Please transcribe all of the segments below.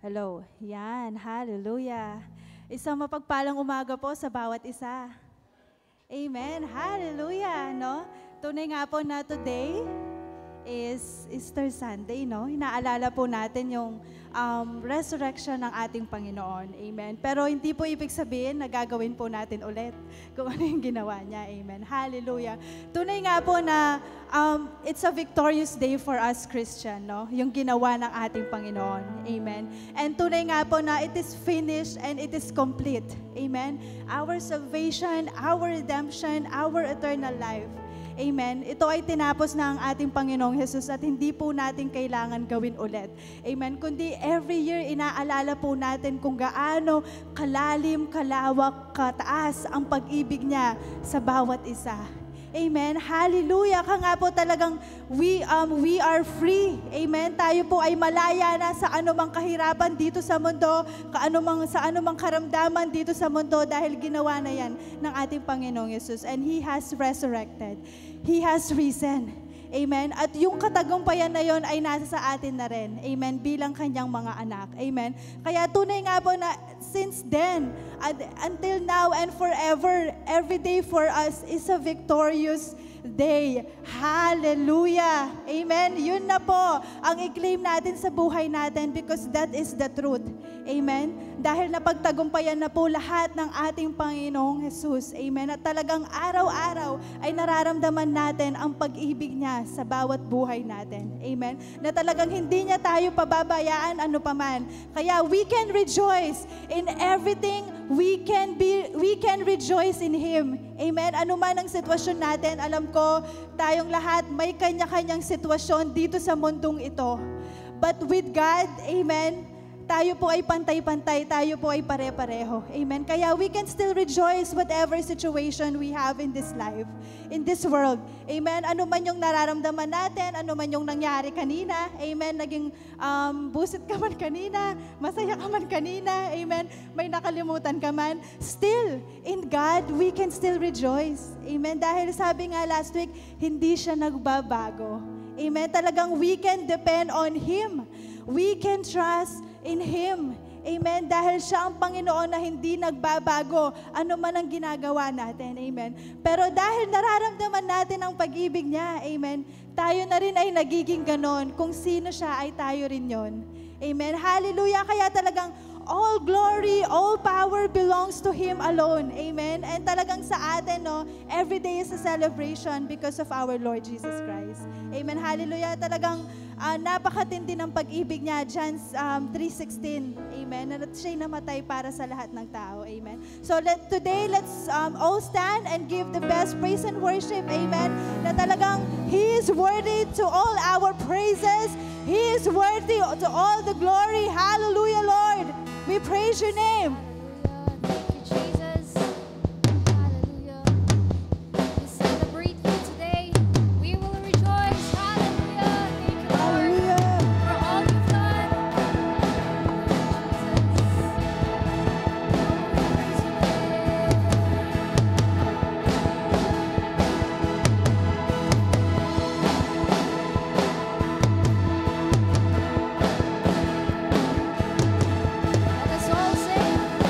Hello. Yan. Hallelujah. Isang mapagpalang umaga po sa bawat isa. Amen. Hallelujah. No? Tunay nga po na today is Easter Sunday, no? Inaalala po natin yung resurrection ng ating Panginoon. Amen. Pero hindi po ibig sabihin na gagawin po natin ulit kung ano yung ginawa niya. Amen. Hallelujah. Tunay nga po na it's a victorious day for us Christian, no? Yung ginawa ng ating Panginoon. Amen. And tunay nga po na it is finished and it is complete. Amen. Our salvation, our redemption, our eternal life. Amen. Ito ay tinapos na ang ating Panginoong Jesus at hindi po natin kailangan gawin ulit. Amen. Kundi every year inaalala po natin kung gaano kalalim, kalawak, kataas ang pag-ibig niya sa bawat isa. Amen. Hallelujah. Ka nga po talagang we are free. Amen. Tayo po ay malaya na sa anumang kahirapan dito sa mundo, sa anumang karamdaman dito sa mundo dahil ginawa na yan ng ating Panginoong Yesus. And He has resurrected. He has risen. Amen. At yung katagumpayan na yon ay nasa sa atin na rin. Amen. Bilang kanyang mga anak. Amen. Kaya tunay nga po na since then, until now and forever, every day for us is a victorious day. Hallelujah. Amen. Yun na po ang i-claim natin sa buhay natin because that is the truth. Amen. Dahil napagtagumpayan na po lahat ng ating Panginoong Jesus. Amen. At talagang araw-araw ay nararamdaman natin ang pag-ibig niya sa bawat buhay natin. Amen. Na talagang hindi niya tayo pababayaan ano paman. Kaya we can rejoice in everything. We can rejoice in Him. Amen. Ano man ang sitwasyon natin, alam ko tayong lahat may kanya-kanyang sitwasyon dito sa mundong ito. But with God, amen, tayo po ay pantay-pantay, tayo po ay pare-pareho. Amen. Kaya we can still rejoice whatever situation we have in this life, in this world. Amen. Ano man yung nararamdaman natin, ano man yung nangyari kanina. Amen. Naging busit ka man kanina, masaya ka man kanina. Amen. May nakalimutan ka man. Still, in God, we can still rejoice. Amen. Dahil sabi nga last week, hindi siya nagbabago. Amen. Talagang we can depend on Him. We can trust in Him. Amen. Dahil siya ang Panginoon na hindi nagbabago ano man ang ginagawa natin. Amen. Pero dahil nararamdaman natin ang pag-ibig niya, amen, tayo na rin ay nagiging ganon. Kung sino siya ay tayo rin yon. Amen. Hallelujah. Kaya talagang all glory, all power belongs to Him alone. Amen. And talagang sa atin, no, every day is a celebration because of our Lord Jesus Christ. Amen. Hallelujah. Talagang napakatindi ng pag-ibig niya. John 3:16. Amen. Na siya'y namatay para sa lahat ng tao. Amen. So today, let's all stand and give the best praise and worship. Amen. Na talagang He is worthy to all our praises. He is worthy to all the glory. Hallelujah, Lord. We praise your name. Let's all sing.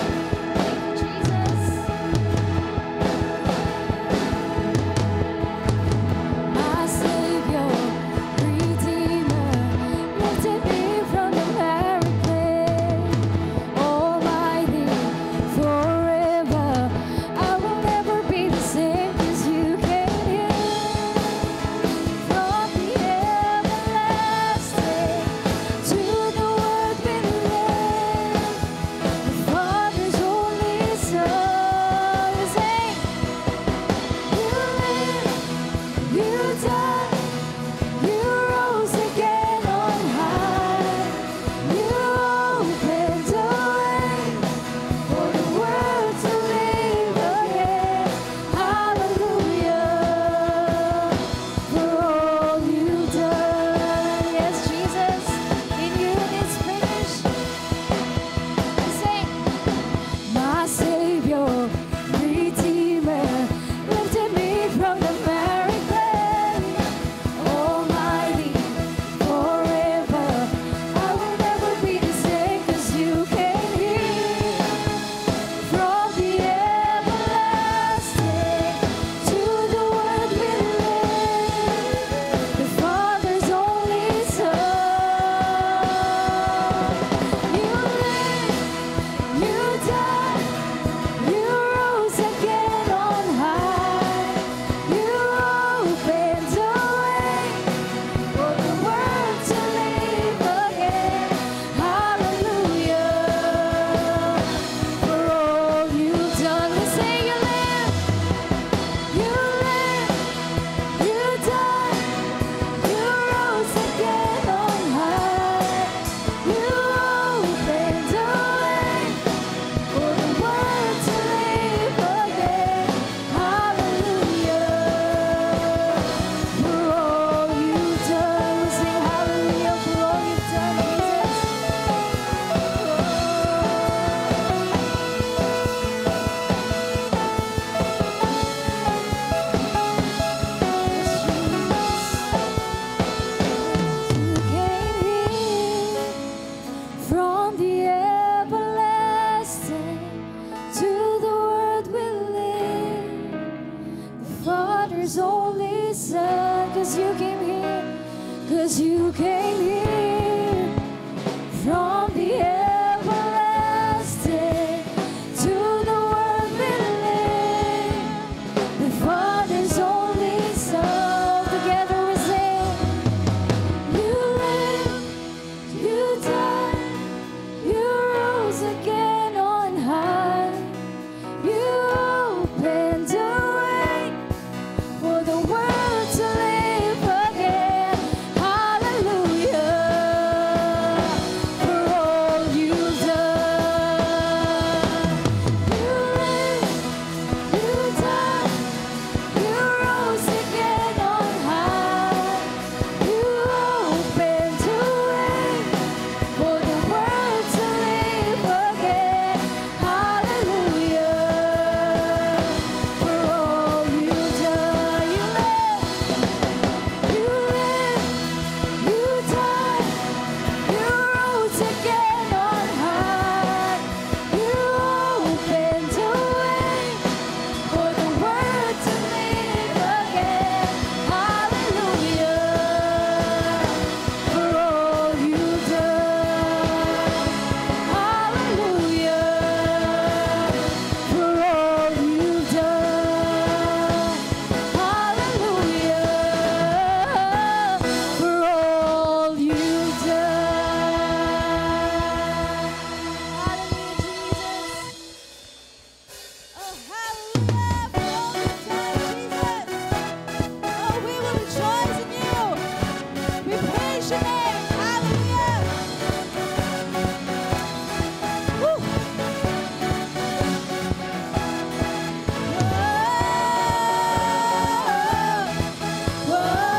came here from the everlasting to the world below. The Father's only Son. Together we sing. You lived, you died, you rose again on high. You opened a way for the world to live again. Hallelujah, for all you've done. You lived, you died, you rose again on high. You opened a way for the world to live again. Hallelujah, for all you've done. You lived, you died, you rose again on high. You opened a way for the world to live again. Hallelujah, for all you've done. Hallelujah, for all you've done. Hallelujah, for all you've done. Hallelujah, Jesus. Oh, hallelujah for all you've done, Jesus. Oh, we will rejoice in you. We praise your name. Hallelujah. Woo. Whoa. Whoa.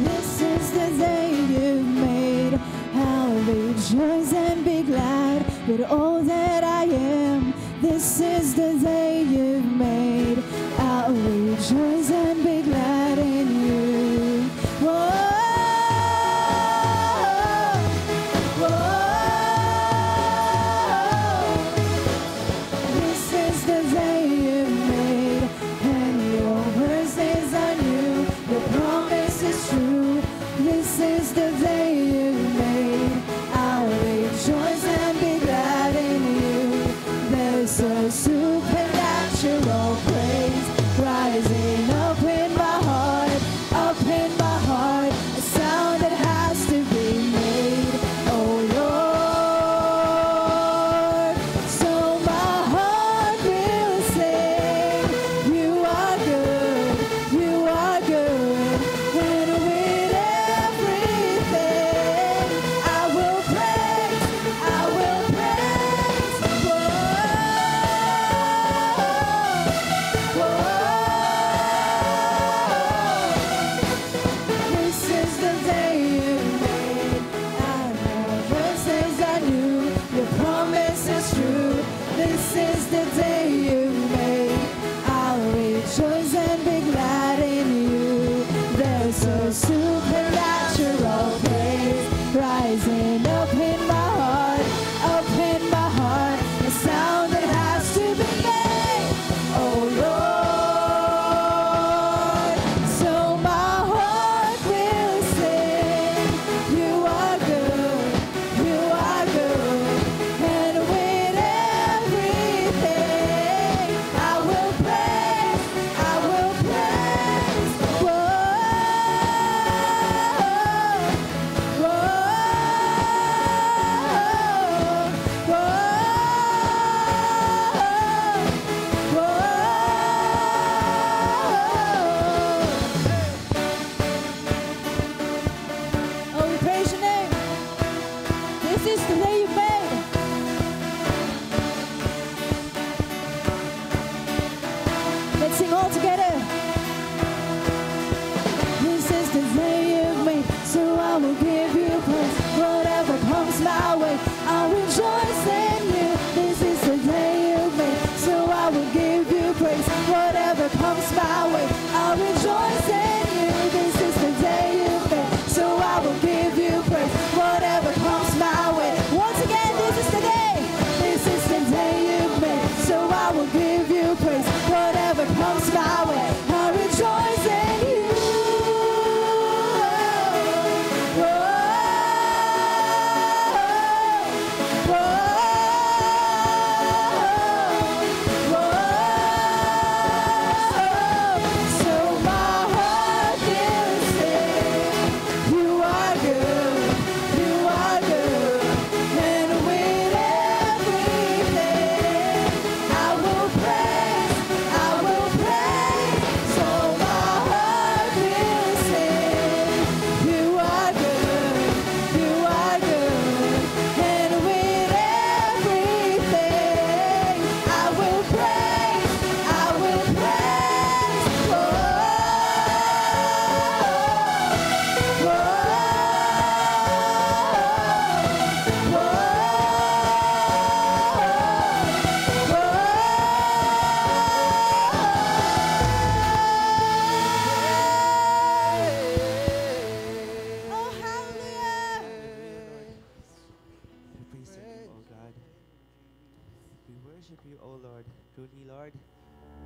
This is the day you've made. I'll rejoice and be glad with all that I am. This is the day you've made. I'll rejoice and be glad in you. Whoa, whoa. This is the day you've made, and your mercies are new. Your promise is true. This is the day you've made. I'll rejoice and be glad in you. There's a supernatural praise rising up in my heart, up in my heart. A sound that has to be made. Oh Lord, so my heart will sing. You are good, you are good. And with everything, I will praise, I will praise. Whoa, whoa. This is the day you made. And your mercies are new. Your promise is true. This is the day you made. I'll rejoice and be glad in you. There's a supernatural praise rising up in my heart, up in my heart. A sound that has to be made. Oh Lord, so my heart will sing. You are good, you are good. And with everything, I will praise, I will praise. Whoa,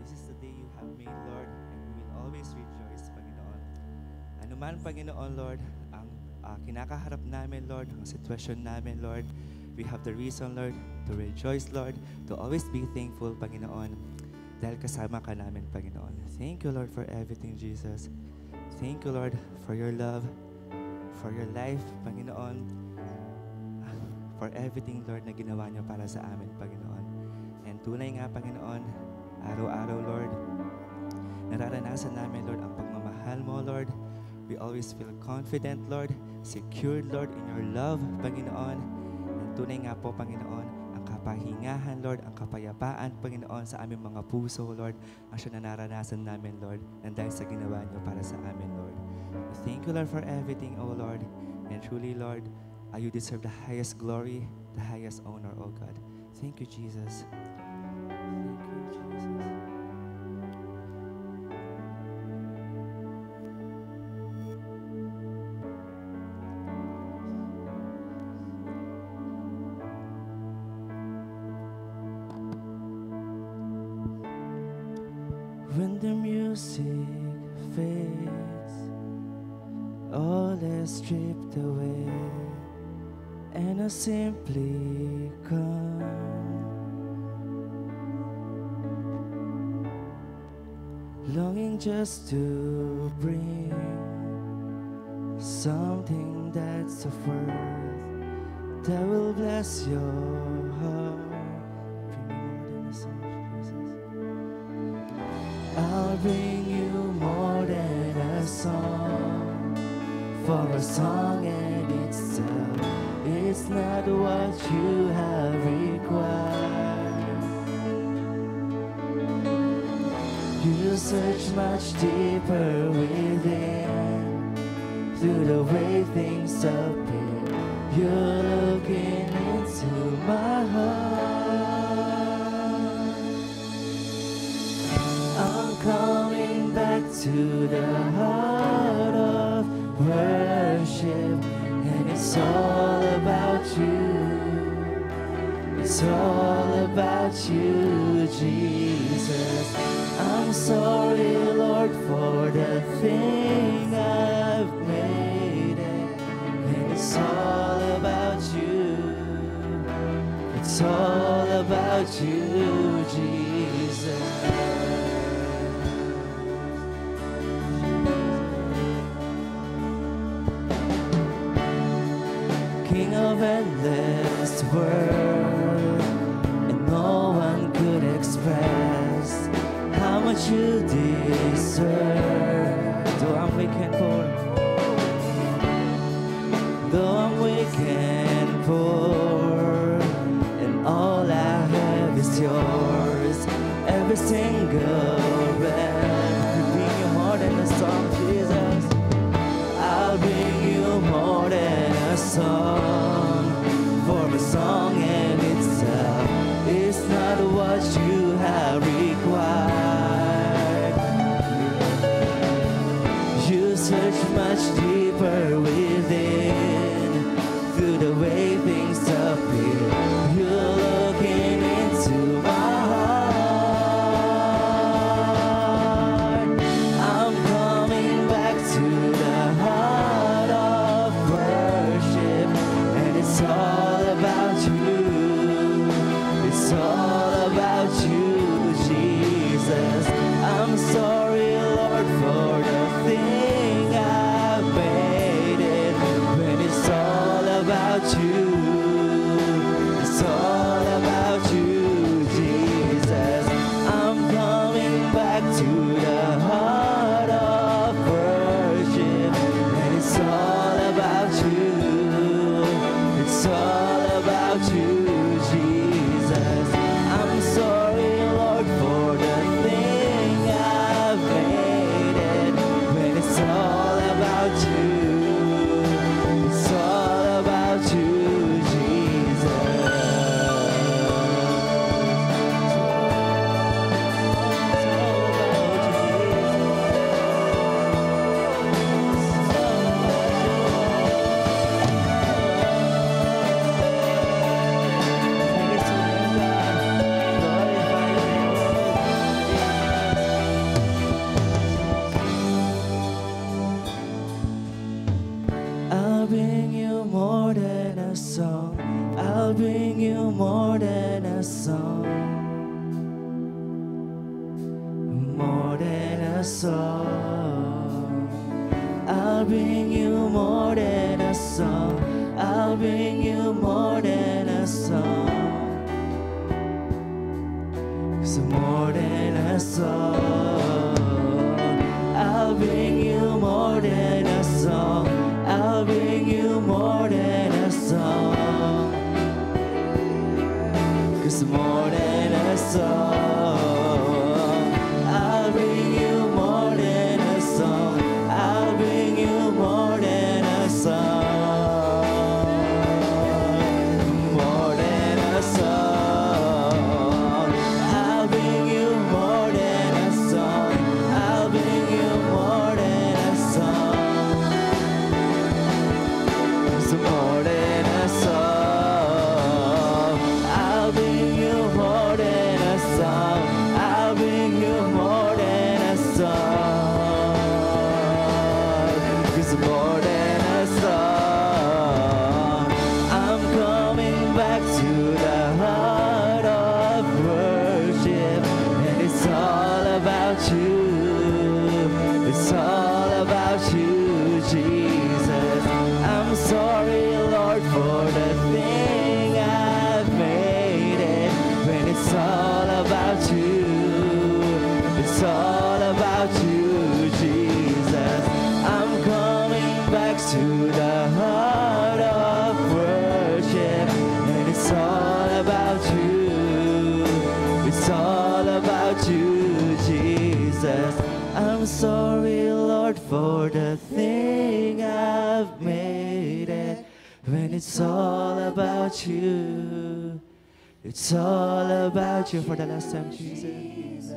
This is the day you have made, Lord, and we will always rejoice, Panginoon. Ano man, Panginoon, Lord, ang kinakaharap namin, Lord, ang sitwasyon namin, Lord, we have the reason, Lord, to rejoice, Lord, to always be thankful, Panginoon, dahil kasama ka namin, Panginoon. Thank you, Lord, for everything, Jesus. Thank you, Lord, for your love, for your life, Panginoon, for everything, Lord, na ginawa niyo para sa amin, Panginoon. And tunay nga, Panginoon, araw-araw, Lord, nararanasan namin, Lord, ang pagmamahal mo, Lord. We always feel confident, Lord, secured, Lord, in your love, Panginoon. And tunay nga po, Panginoon, ang kapahingahan, Lord, ang kapayapaan, Panginoon, sa aming mga puso, Lord, ang siya na naranasan namin, Lord, and dahil sa ginawa niyo para sa amin, Lord. We thank you, Lord, for everything, O Lord. And truly, Lord, you deserve the highest glory, the highest honor, O God. Thank you, Jesus. Thank you, Jesus. When the music fades, all is stripped away, and I simply come, longing just to bring something that's of worth that will bless your heart. Bring you more than a song, for a song in itself is not what you have required. You search much deeper within, through the way things appear. You're looking into my heart. I'm coming back to the heart of worship, and it's all about you. It's all about you, Jesus. I'm sorry, Lord, for the thing I've made it, and it's all about you. It's all about you, Jesus. King of endless world, and no one could express how much you deserve. Though I'm weak and poor, though I'm weak and poor, and all I have is yours. Every single breath, you bring you more than a song, Jesus. I'll bring you more than a song, for a song in itself is not what you have required. You search much deeper within, through the way things appear. You're looking into my heart. I'm coming back to the heart of worship, a song. I'll bring you more than a song. I'll bring you more than a song. 'Cause more than a song. I'll bring you more than a song. I'll bring you more than a song. 'Cause more than a song. I'll bring you more than a song. I'll bring you more than a song. More than a song. I'll bring you more than a song. I'll bring you more than a song. So more than a song. I'll bring you more than a song. I'll bring you more than a song. 'Cause more than a song. I'm coming back to the heart of worship, and it's all about you. It's all about you, Jesus. I'm sorry, Lord, for the thing I've made it. When it's all about you, it's all about you, Jesus. I'm coming back to the heart of worship, and it's all about you. It's all about you, Jesus. I'm sorry, Lord, for the thing I've made it. When it's all about you, it's all about you. For the last time, Jesus.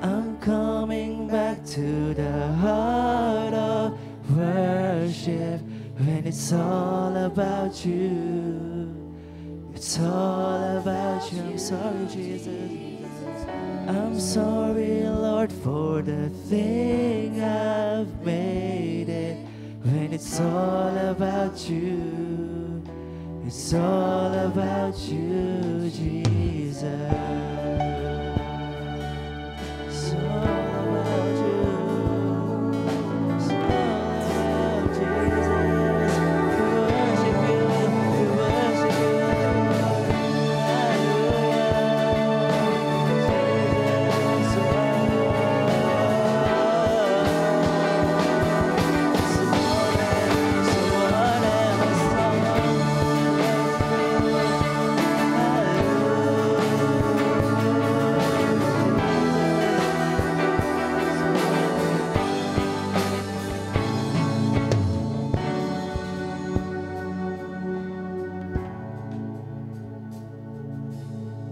I'm coming back to the heart of worship. When it's all about you, it's all about you. I'm sorry, Jesus. I'm sorry, Lord, for the thing I've made it. When it's all about you, it's all about you, Jesus. It's all about you. It's all about Jesus. We worship you. We worship you.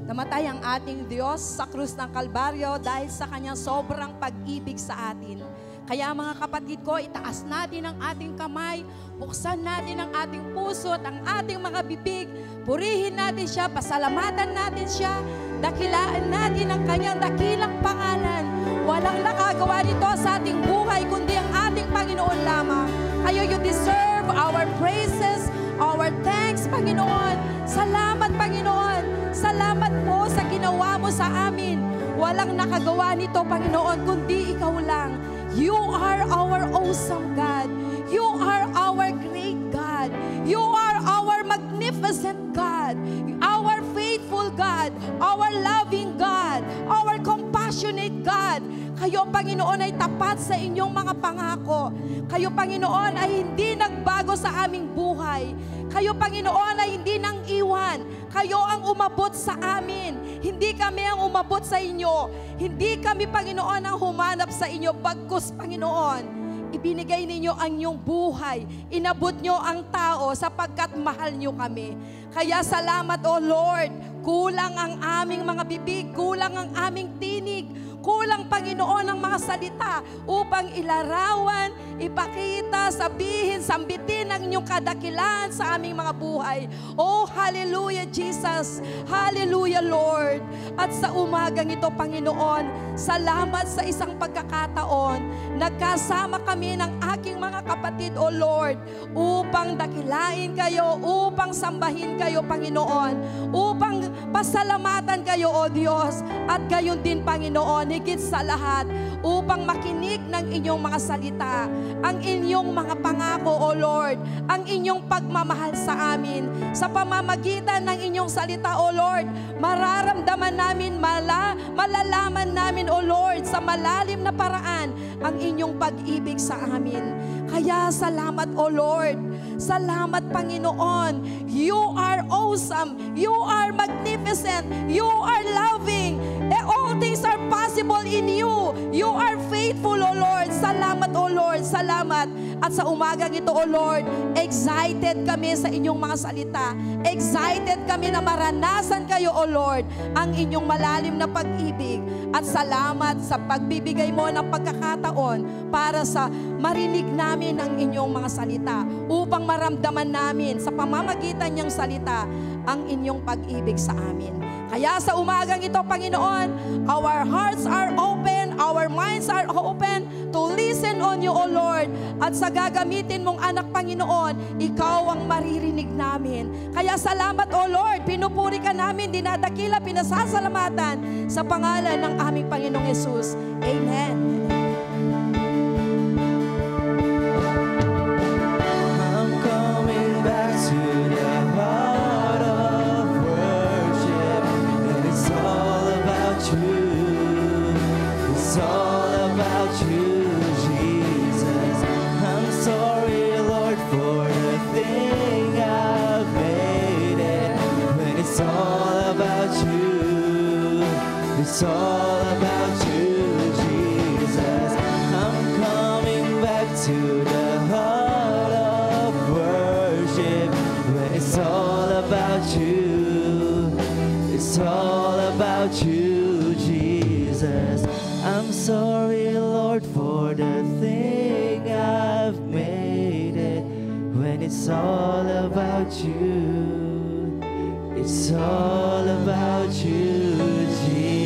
Namatay ang ating Diyos sa krus ng Kalbaryo dahil sa kanyang sobrang pag-ibig sa atin. Kaya mga kapatid ko, itaas natin ang ating kamay, buksan natin ang ating puso at ang ating mga bibig, purihin natin siya, pasalamatan natin siya, dakilaan natin ang kanyang dakilang pangalan. Walang nakagawa nito sa ating buhay kundi ang ating Panginoon lamang. Kayo, you deserve our praises, our thanks, Panginoon. Salamat, Panginoon. Salamat po sa ginawa mo sa amin. Walang nakagawa nito, Panginoon, kundi ikaw lang. You are our awesome God. You are our great God. You are our magnificent God. Our faithful God. Our loving God. Our compassionate God. Kayo, Panginoon, ay tapat sa inyong mga pangako. Kayo, Panginoon, ay hindi nagbago sa aming buhay. Kayo, Panginoon, ay hindi nang iwan. Kayo ang umabot sa amin. Hindi kami ang umabot sa inyo. Hindi kami, Panginoon, ang humanap sa inyo. Bagkus, Panginoon, ibinigay ninyo ang inyong buhay. Inabot nyo ang tao sapagkat mahal nyo kami. Kaya salamat, O Lord. Kulang ang aming mga bibig. Kulang ang aming tinig. Kulang, Panginoon, ang mga salita upang ilarawan, ipakita, sabihin, sambitin ang inyong kadakilaan sa aming mga buhay. Oh, hallelujah, Jesus. Hallelujah, Lord. At sa umagang ito, Panginoon, Salamat sa isang pagkakataon. Nagkasama kami ng aking mga kapatid, O Lord, upang dakilain kayo, upang sambahin kayo, Panginoon, upang pasalamatan kayo, O Diyos, at gayon din, Panginoon, higit sa lahat, upang makinig ng inyong mga salita, ang inyong mga pangako, O Lord, ang inyong pagmamahal sa amin. Sa pamamagitan ng inyong salita, O Lord, mararamdaman namin, malalaman namin, O Lord, sa malalim na paraan, ang inyong pag-ibig sa amin. Kaya salamat, O Lord. Salamat, Panginoon. You are awesome. You are magnificent. You are loving. All things are possible in you. You are faithful, O Lord. Salamat, O Lord. Salamat. At sa umagang ito, O Lord, excited kami sa inyong mga salita. Excited kami na maranasan kayo, O Lord, ang inyong malalim na pag-ibig. At salamat sa pagbibigay mo ng pagkakataon para sa marinig namin ang inyong mga salita upang maramdaman namin sa pamamagitan niyang salita ang inyong pag-ibig sa amin. Kaya sa umagang ito, Panginoon, our hearts are open, our minds are open to listen on you, O Lord. At sa gagamitin mong anak, Panginoon, ikaw ang maririnig namin. Kaya salamat, O Lord, pinupuri ka namin, dinadakila, pinasasalamatan sa pangalan ng aming Panginoong Yesus. Amen. I'm coming back to the heart of worship, and it's all about you. It's all about you, Jesus. I'm sorry, Lord, for the thing I've made it. When it's all about you, it's all about you, Jesus. I'm coming back to the heart of worship. When it's all about you, it's all about you, Jesus. I'm sorry, Lord, for the thing I've made it. When it's all about you, it's all about you, Jesus.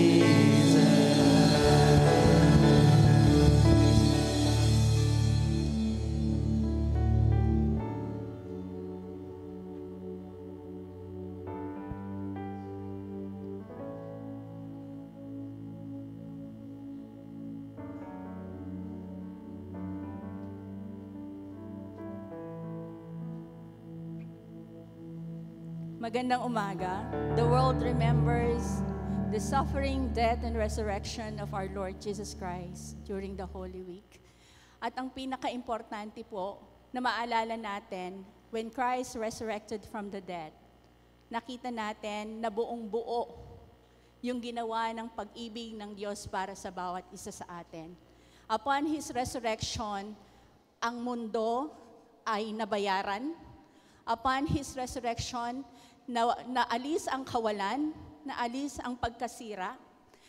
Magandang umaga. The world remembers the suffering, death, and resurrection of our Lord Jesus Christ during the Holy Week. At ang pinaka-importante po na maalala natin, when Christ resurrected from the dead, nakita natin na buong buo yung ginawa ng pag-ibig ng Diyos para sa bawat isa sa atin. Upon His resurrection, ang mundo ay nabayaran. Upon His resurrection, naalis ang kawalan, naalis ang pagkasira,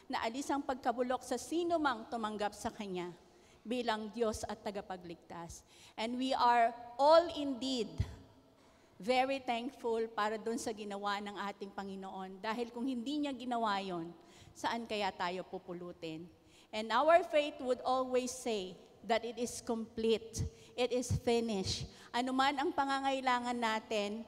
naalis ang pagkabulok sa sino mang tumanggap sa Kanya bilang Diyos at tagapagligtas. And we are all indeed very thankful para dun sa ginawa ng ating Panginoon. Dahil kung hindi niya ginawa yon, saan kaya tayo pupulutin? And our faith would always say that it is complete, it is finished. Ano man ang pangangailangan natin,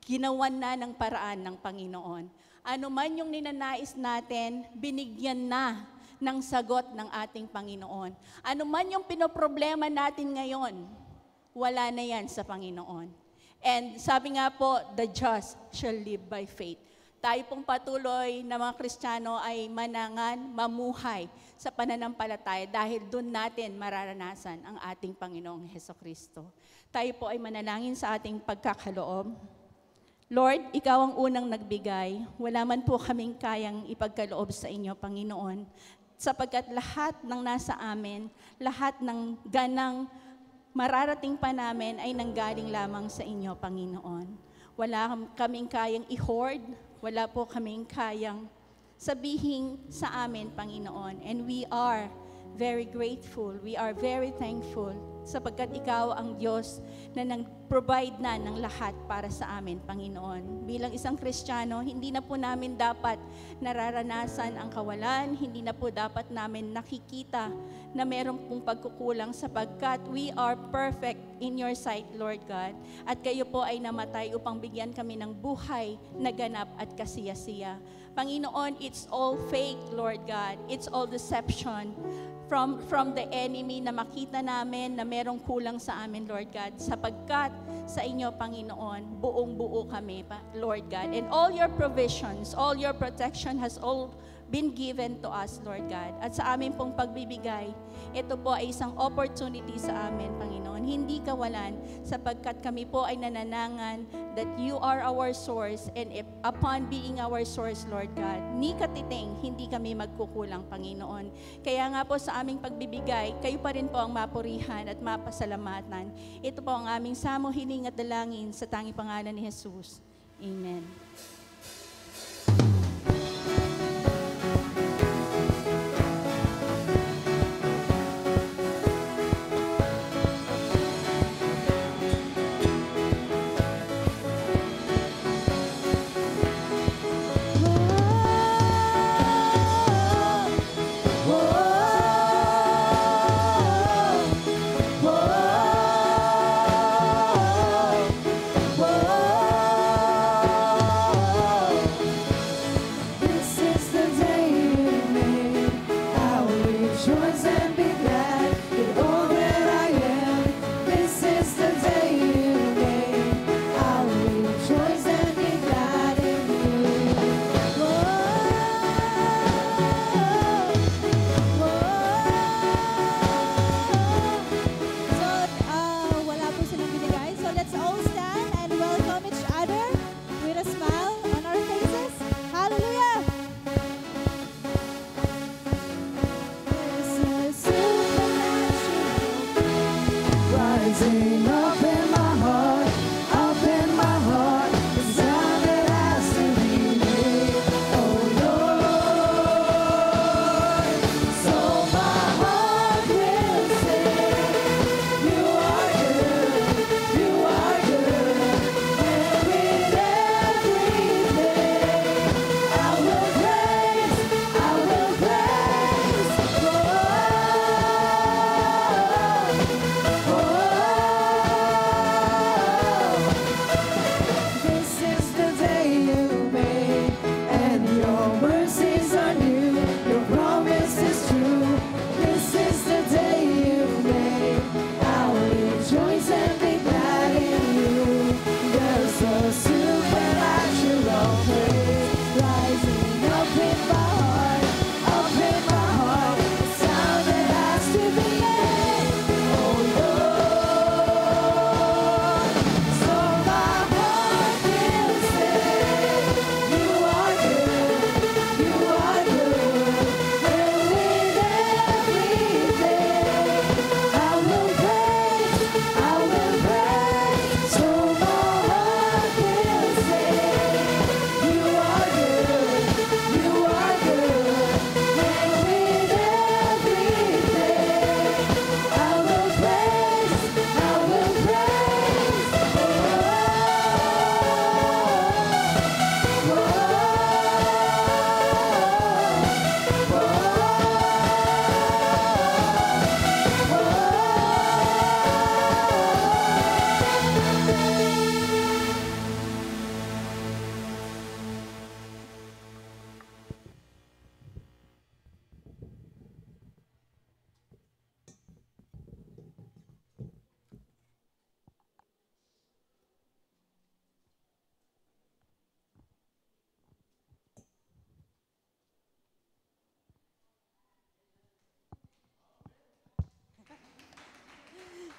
ginawan na ng paraan ng Panginoon. Ano man yung ninanais natin, binigyan na ng sagot ng ating Panginoon. Ano man yung pinoproblema natin ngayon, wala na yan sa Panginoon. And sabi nga po, the just shall live by faith. Tayo pong patuloy na mga Kristiyano ay manangan, mamuhay sa pananampalataya dahil doon natin mararanasan ang ating Panginoong Hesukristo. Tayo po ay manalangin sa ating pagkakaloob. Lord, Ikaw ang unang nagbigay. Wala man po kaming kayang ipagkaloob sa inyo, Panginoon. Sapagkat lahat ng nasa amin, lahat ng ganang mararating pa namin ay nanggaling lamang sa inyo, Panginoon. Wala kaming kayang i-hoard, wala po kaming kayang sabihin sa amin, Panginoon. And we are very grateful, we are very thankful sapagkat Ikaw ang Diyos na nag-provide na ng lahat para sa amin, Panginoon. Bilang isang Kristiyano, hindi na po namin dapat nararanasan ang kawalan, hindi na po dapat namin nakikita na meron pong pagkukulang sapagkat we are perfect in your sight, Lord God. At kayo po ay namatay upang bigyan kami ng buhay na ganap at kasiyasiya. Panginoon, it's all fake, Lord God. It's all deception from the enemy na makita namin na merong kulang sa amin, Lord God. Sapagkat sa inyo, Panginoon, buong-buo kami, Lord God. And all your provisions, all your protection has all been given to us, Lord God. At sa amin pong pagbibigay, ito po ay isang opportunity sa amin, Panginoon. Hindi kawalan, sapagkat kami po ay nananangan that you are our source, and if, upon being our source, Lord God, ni katiting, hindi kami magkukulang, Panginoon. Kaya nga po sa aming pagbibigay, kayo pa rin po ang mapurihan at mapasalamatan. Ito po ang aming samo, hiling at dalangin sa tanging pangalan ni Jesus. Amen.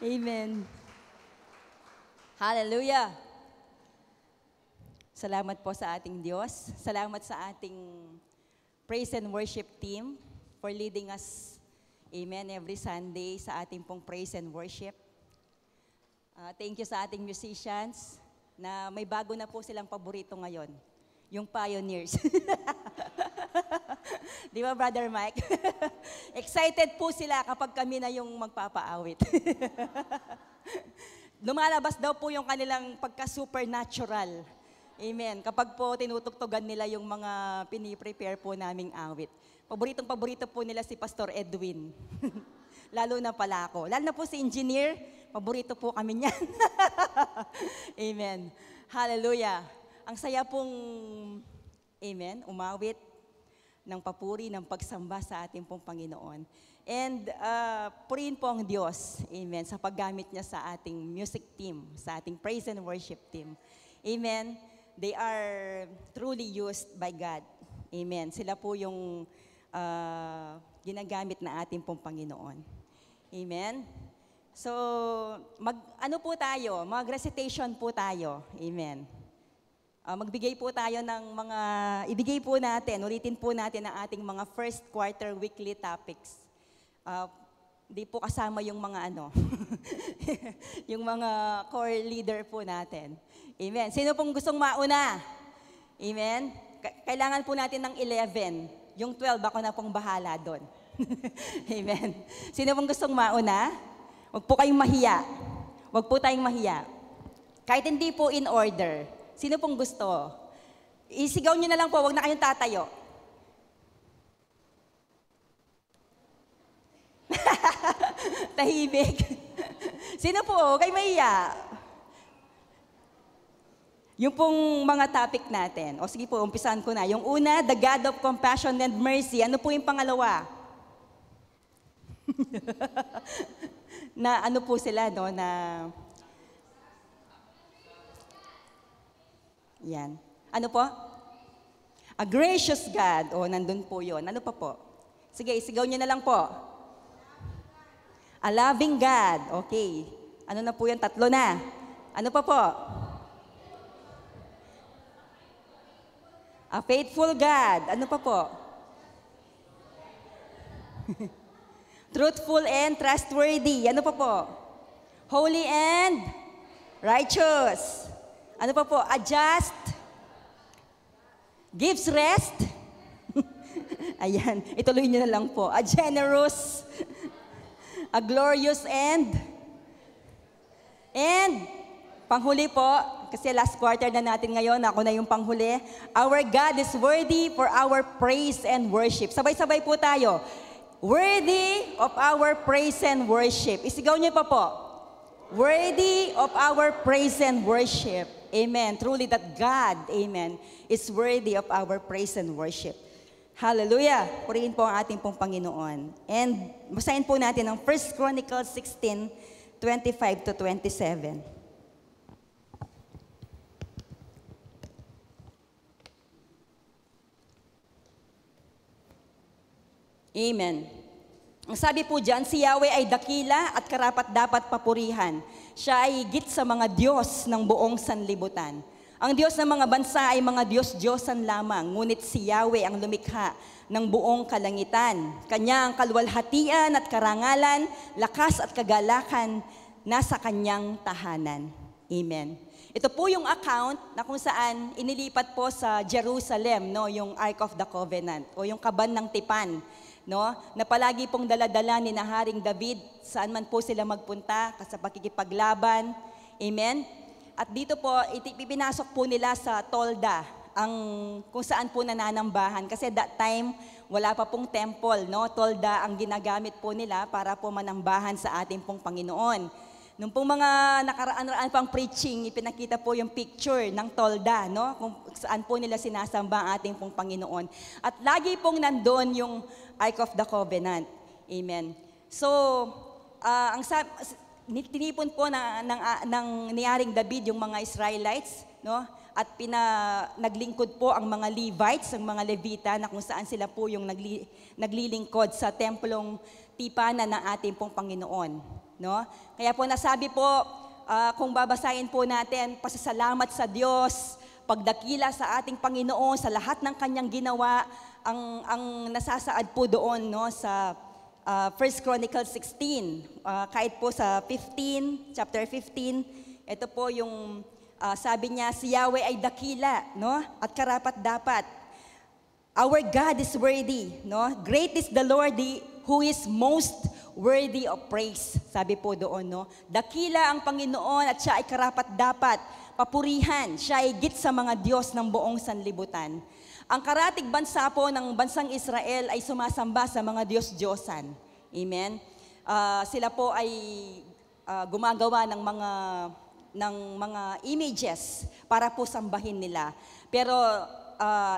Amen. Hallelujah. Salamat po sa ating Diyos. Salamat sa ating praise and worship team for leading us, amen, every Sunday sa ating pong praise and worship. Thank you sa ating musicians na may bago na po silang paborito ngayon, yung Pioneers. Di ba, Brother Mike? Excited po sila kapag kami na yung magpapaawit. lumalabas daw po yung kanilang pagka-supernatural. Amen. Kapag po tinutugtugan nila yung mga piniprepare po naming awit. Paboritong-paborito po nila si Pastor Edwin. Lalo na pala ako. Lalo na po si Engineer, paborito po kami niyan. Amen. Hallelujah. Ang saya pong, amen, umawit ng papuri, ng pagsamba sa ating pong Panginoon. And purihin po ang Diyos, amen, sa paggamit niya sa ating music team, sa ating praise and worship team. Amen. They are truly used by God. Amen. Sila po yung ginagamit na ating pong Panginoon. Amen. So, mag-recitation po tayo. Amen. Magbigay po tayo ng ibigay po natin, ulitin po natin ang ating mga first quarter weekly topics. Hindi po kasama yung mga yung mga core leader po natin. Amen. Sino pong gustong mauna? Amen. Kailangan po natin ng 11. Yung 12, ako na pong bahala doon. Amen. Sino pong gustong mauna? Huwag po kayong mahiya. Huwag po tayong mahiya. Kahit hindi po in order. Sino pong gusto? Isigaw nyo na lang po, huwag na kayong tatayo. Tahimik. Sino po? Huwag kayong mahiya. Yung pong mga topic natin. O sige po, umpisahan ko na. Yung una, the God of compassion and mercy. Ano po yung pangalawa? Na ano po sila, no? Na yan. Ano po? A gracious God. O, nandun po yun. Ano pa po? Sige, isigaw nyo na lang po. A loving God. Okay. Ano na po yan? 3 na. Ano pa po? A faithful God. Ano pa po? Truthful and trustworthy. Ano pa po? Holy and righteous. Ano pa po? A just. Gives rest. Ayan. Ituloy nyo na lang po. A generous. A glorious and panghuli po, kasi last quarter na natin ngayon, ako na yung panghuli. Our God is worthy for our praise and worship. Sabay-sabay po tayo. Worthy of our praise and worship. Isigaw niyo pa po. Worthy of our praise and worship. Amen. Truly that God, amen, is worthy of our praise and worship. Hallelujah. Purihin po ang ating pong Panginoon. And basahin po natin ang 1 Chronicles 16, 25 to 27. Amen. Ang sabi po dyan, si Yahweh ay dakila at karapat-dapat papurihan. Siya ay higit sa mga Diyos ng buong sanlibutan. Ang Diyos ng mga bansa ay mga Diyos-Diyosan lamang, ngunit si Yahweh ang lumikha ng buong kalangitan. Kanya ang kalwalhatian at karangalan, lakas at kagalakan nasa kanyang tahanan. Amen. Ito po yung account na kung saan inilipat po sa Jerusalem, no, yung Ark of the Covenant o yung kaban ng tipan, no, na palagi pong daladala ni na Haring David saan man po sila magpunta sa pakikipaglaban. Amen. At dito po, ipinasok po nila sa tolda, kung saan po nananambahan. Kasi that time, wala pa pong temple, no? Tolda ang ginagamit po nila para po manambahan sa ating pong Panginoon. Nung pong mga nakaraan pang preaching, ipinakita po yung picture ng tolda, no? Kung saan po nila sinasamba ang ating pong Panginoon. At lagi pong nandun yung Ark of the Covenant. Amen. So, tinipon po ng ni Haring David yung mga Israelites, no? At naglingkod po ang mga Levites, ang mga Levita, na kung saan sila po yung naglilingkod sa templong tipanan ng ating pong Panginoon, no? Kaya po nasabi po, kung babasahin po natin, pasasalamat sa Diyos, pagdakila sa ating Panginoon sa lahat ng kanyang ginawa, ang nasasaad po doon, no, sa 1 Chronicles 16, kahit po sa chapter 15, ito po yung sabi niya, si Yahweh ay dakila, no? At karapat-dapat. Our God is worthy, no? Great is the Lord who is most worthy of praise. Sabi po doon, no? Dakila ang Panginoon at siya ay karapat-dapat papurihan. Siya ay higit sa mga Diyos ng buong sanlibutan. Ang karatig bansa po ng bansang Israel ay sumasamba sa mga Diyos-Diyosan. Amen? Sila po ay gumagawa ng mga images para po sambahin nila. Pero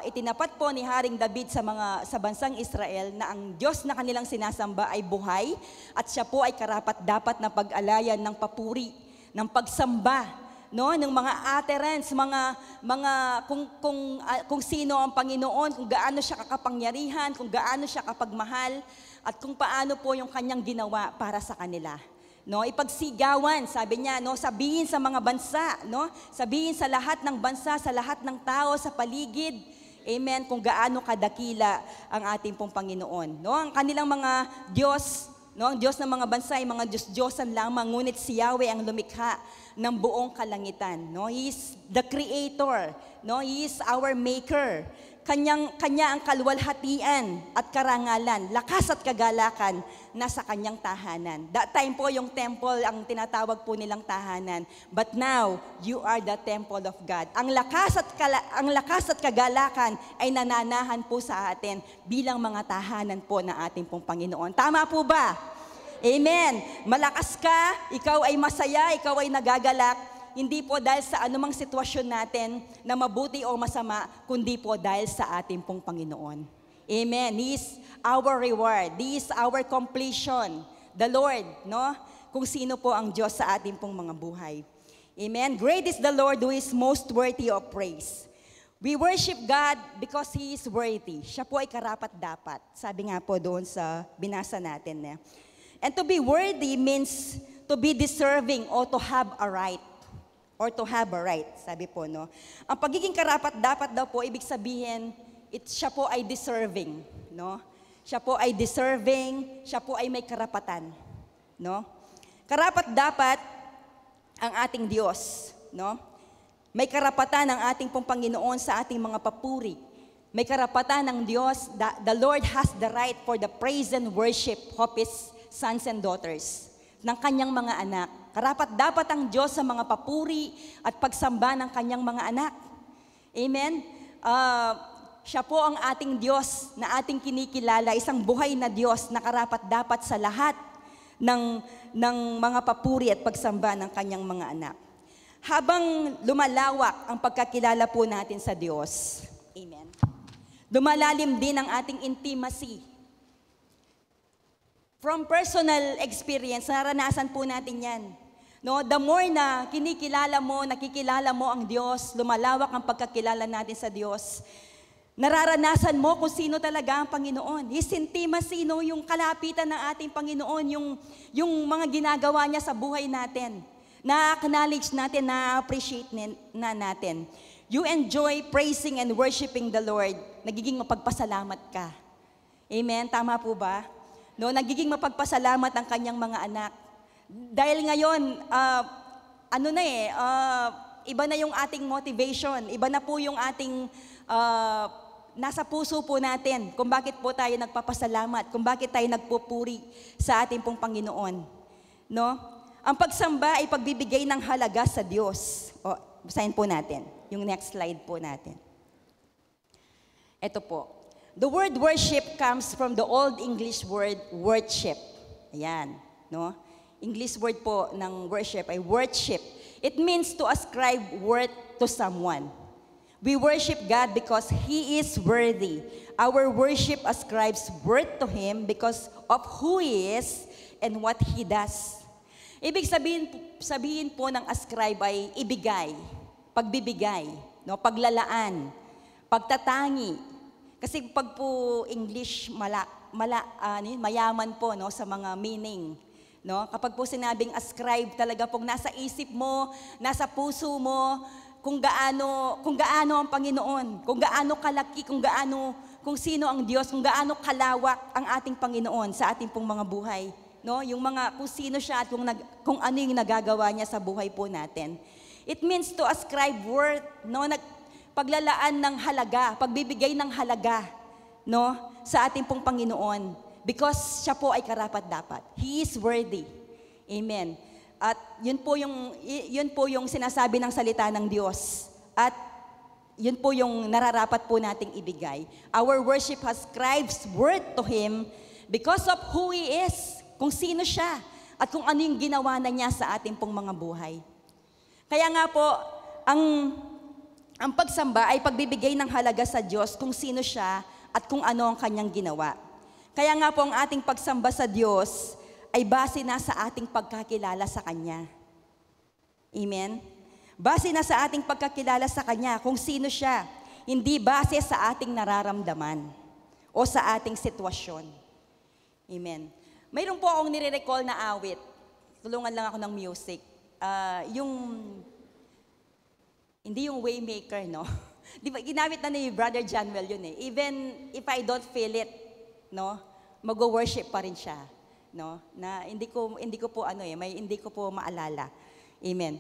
itinapat po ni Haring David sa bansang Israel na ang Diyos na kanilang sinasamba ay buhay at siya po ay karapat-dapat na pag-alayan ng papuri, ng pagsamba, no, ng mga utterance, kung sino ang Panginoon, kung gaano siya kakapangyarihan, kung gaano siya kapagmahal, at kung paano po yung kanyang ginawa para sa kanila. No, ipagsigawan, sabi niya, no, sabihin sa mga bansa, no, sabihin sa lahat ng bansa, sa lahat ng tao sa paligid, amen, kung gaano kadakila ang ating pong Panginoon. No, ang kanilang mga Diyos, no, ang Diyos ng mga bansa ay mga Diyos-Diyosan lamang, ngunit si Yahweh ang lumikha ng buong kalangitan. No, He is the Creator. No, He is our Maker. Kanya ang kaluwalhatian at karangalan, lakas at kagalakan nasa kanyang tahanan. That time po yung temple ang tinatawag po nilang tahanan. But now, you are the temple of God. Ang lakas at kagalakan ay nananahan po sa atin bilang mga tahanan po na ating pong Panginoon. Tama po ba? Amen. Malakas ka, ikaw ay masaya, ikaw ay nagagalak, hindi po dahil sa anumang sitwasyon natin na mabuti o masama, kundi po dahil sa ating pong Panginoon. Amen. He is our reward. He is our completion. The Lord, no? Kung sino po ang Diyos sa ating pong mga buhay. Amen. Great is the Lord who is most worthy of praise. We worship God because He is worthy. Siya po ay karapat-dapat. Sabi nga po doon sa binasa natin. And to be worthy means to be deserving or to have a right. Or to have a right, sabi po, no? Ang pagiging karapat-dapat daw po, ibig sabihin, siya po ay deserving, no? Siya po ay deserving, siya po ay may karapatan, no? Karapat-dapat ang ating Diyos, no? May karapatan ang ating pong Panginoon sa ating mga papuri. May karapatan ng Diyos, the Lord has the right for the praise and worship of His sons and daughters, ng kanyang mga anak. Karapat-dapat ang Diyos sa mga papuri at pagsamba ng kanyang mga anak. Amen? Siya po ang ating Diyos na ating kinikilala, isang buhay na Diyos na karapat-dapat sa lahat ng mga papuri at pagsamba ng kanyang mga anak. Habang lumalawak ang pagkakilala po natin sa Diyos, amen, lumalalim din ang ating intimacy. From personal experience, naranasan po natin yan. No, the more na kinikilala mo, nakikilala mo ang Diyos, lumalawak ang pagkakilala natin sa Diyos, nararanasan mo kung sino talaga ang Panginoon. His intimacy, no, yung kalapitan ng ating Panginoon, yung mga ginagawa niya sa buhay natin. Na-acknowledge natin, na-appreciate na natin. You enjoy praising and worshiping the Lord. Nagiging mapagpasalamat ka. Amen? Tama po ba? No, nagiging mapagpasalamat ang kanyang mga anak. Dahil ngayon, iba na yung ating motivation, iba na po yung ating nasa puso po natin kung bakit po tayo nagpapasalamat, kung bakit tayo nagpupuri sa ating pong Panginoon. No? Ang pagsamba ay pagbibigay ng halaga sa Diyos. O, basahin po natin, yung next slide po natin. Ito po. The word worship comes from the Old English word worship. Ayan, no? English word po ng worship ay worship. It means to ascribe worth to someone. We worship God because He is worthy. Our worship ascribes worth to Him because of who He is and what He does. Ibig sabihin po ng ascribe ay ibigay, pagbibigay, no? Paglalaan, pagtatangi. Kasi pag po English, mayaman po, no, sa mga meaning. No? Kapag po sinabing ascribe, talaga pong nasa isip mo, nasa puso mo, kung gaano ang Panginoon, kung gaano kalaki, kung sino ang Diyos, kung gaano kalawak ang ating Panginoon sa ating pong mga buhay. No? Yung kung sino siya at kung ano yung nagagawa niya sa buhay po natin. It means to ascribe worth, no? Paglalaan ng halaga, pagbibigay ng halaga, no, sa ating pong Panginoon. because siya po ay karapat-dapat. He is worthy. Amen. At yun po yung sinasabi ng salita ng Diyos. At yun po yung nararapat po nating ibigay. Our worship ascribes worth to Him because of who He is, kung sino siya, at kung ano yung ginawa na niya sa ating pong mga buhay. Kaya nga po, ang pagsamba ay pagbibigay ng halaga sa Diyos kung sino siya at kung ano ang kanyang ginawa. Kaya nga po ang ating pagsamba sa Diyos ay base na sa ating pagkakilala sa Kanya. Amen? Base na sa ating pagkakilala sa Kanya kung sino siya, hindi base sa ating nararamdaman o sa ating sitwasyon. Amen. Mayroon po akong nire-recall na awit. Tulungan lang ako ng music. Hindi yung Waymaker, no? Di ba, ginamit na ni Brother Januel yun eh. Even if I don't feel it, no? Mag-worship pa rin siya, no? Na hindi ko po maalala. Amen.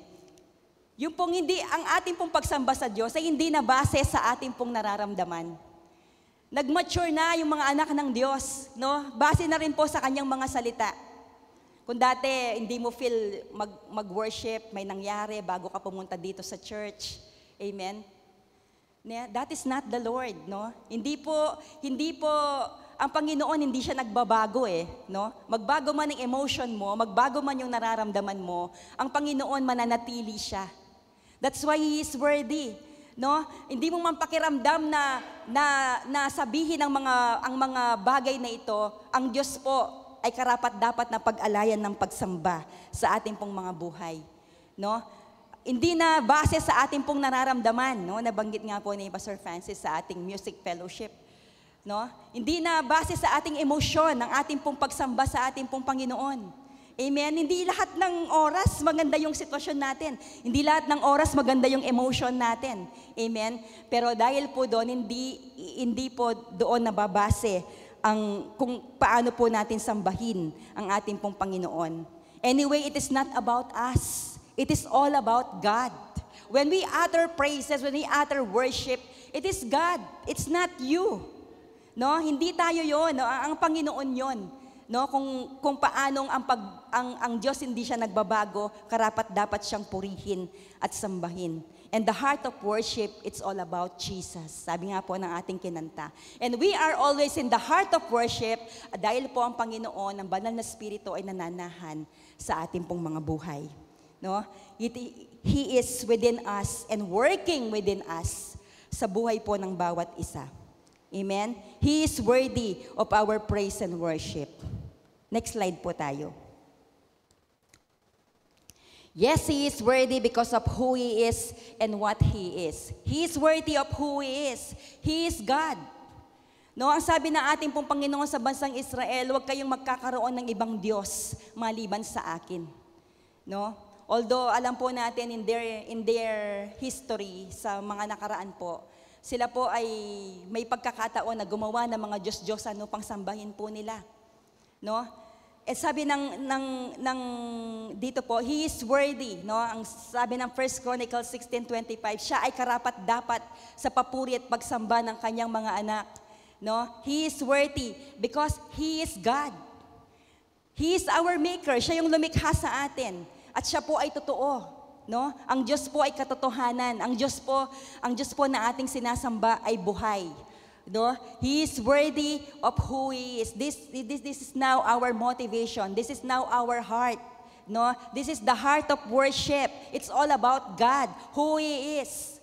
Yung pong ang ating pong pagsamba sa Diyos ay hindi na base sa ating pong nararamdaman. Nag-mature na yung mga anak ng Diyos, no? Base na rin po sa kanyang mga salita. Kung dati hindi mo feel mag-worship, may nangyari bago ka pumunta dito sa church. Amen. That is not the Lord, no? Hindi po ang Panginoon hindi siya nagbabago no? Magbago man ang emotion mo, magbago man yung nararamdaman mo, ang Panginoon mananatili siya. That's why He is worthy, no? Hindi mo man pakiramdam na sabihin ang mga bagay na ito, ang Diyos po ay karapat-dapat na pag-alayan ng pagsamba sa ating pong mga buhay. No? Hindi na base sa ating pong nararamdaman, no? Nabanggit nga po ni Pastor Francis sa ating music fellowship. No? Hindi na base sa ating emosyon, ang ating pong pagsamba sa ating pong Panginoon. Amen? Hindi lahat ng oras maganda yung sitwasyon natin. Hindi lahat ng oras maganda yung emotion natin. Amen? Pero dahil po doon, hindi po doon nababase kung paano po natin sambahin ang ating pong Panginoon. Anyway, it is not about us. It is all about God. When we utter praises, when we utter worship, it is God. It's not you. No, hindi tayo 'yon, no? Ang Panginoon 'yon. No, kung paanong ang Diyos hindi siya nagbabago, karapat-dapat siyang purihin at sambahin. And the heart of worship, it's all about Jesus. Sabi nga po ng ating kinanta. And we are always in the heart of worship dahil po ang Panginoon, ang banal na Espiritu ay nananahan sa ating pong mga buhay. No? He is within us and working within us sa buhay po ng bawat isa. Amen? He is worthy of our praise and worship. Next slide po tayo. Yes, He is worthy because of who He is and what He is. He is worthy of who He is. He is God. No, ang sabi ng ating pong Panginoon sa bansang Israel, huwag kayong magkakaroon ng ibang Diyos maliban sa akin. No? Although alam po natin in their history sa mga nakaraan po, sila po ay may pagkakataon na gumawa ng mga Diyos-Diyosan upang sambahin po nila. No? At sabi ng dito po, He is worthy, no? Ang sabi ng 1 Chronicles 16:25, siya ay karapat-dapat sa papuri at pagsamba ng kanyang mga anak, no? He is worthy because He is God. He is our maker, siya yung lumikha sa atin at siya po ay totoo, no? Ang Diyos po ay katotohanan. Ang Diyos po na ating sinasamba ay buhay. No? He is worthy of who He is. This is now our motivation. This is now our heart. No? This is the heart of worship. It's all about God, who He is.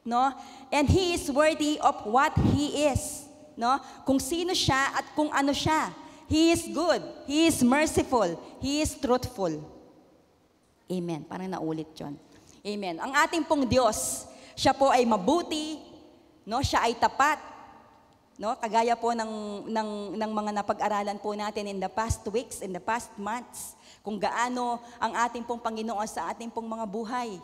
No? And He is worthy of what He is. No? Kung sino siya at kung ano siya. He is good. He is merciful. He is truthful. Amen. Parang naulit yun. Amen. Ang ating pong Diyos, siya po ay mabuti, no? Siya ay tapat. No, kagaya po ng mga napag-aralan po natin in the past weeks, in the past months, kung gaano ang ating pong Panginoon sa ating pong mga buhay.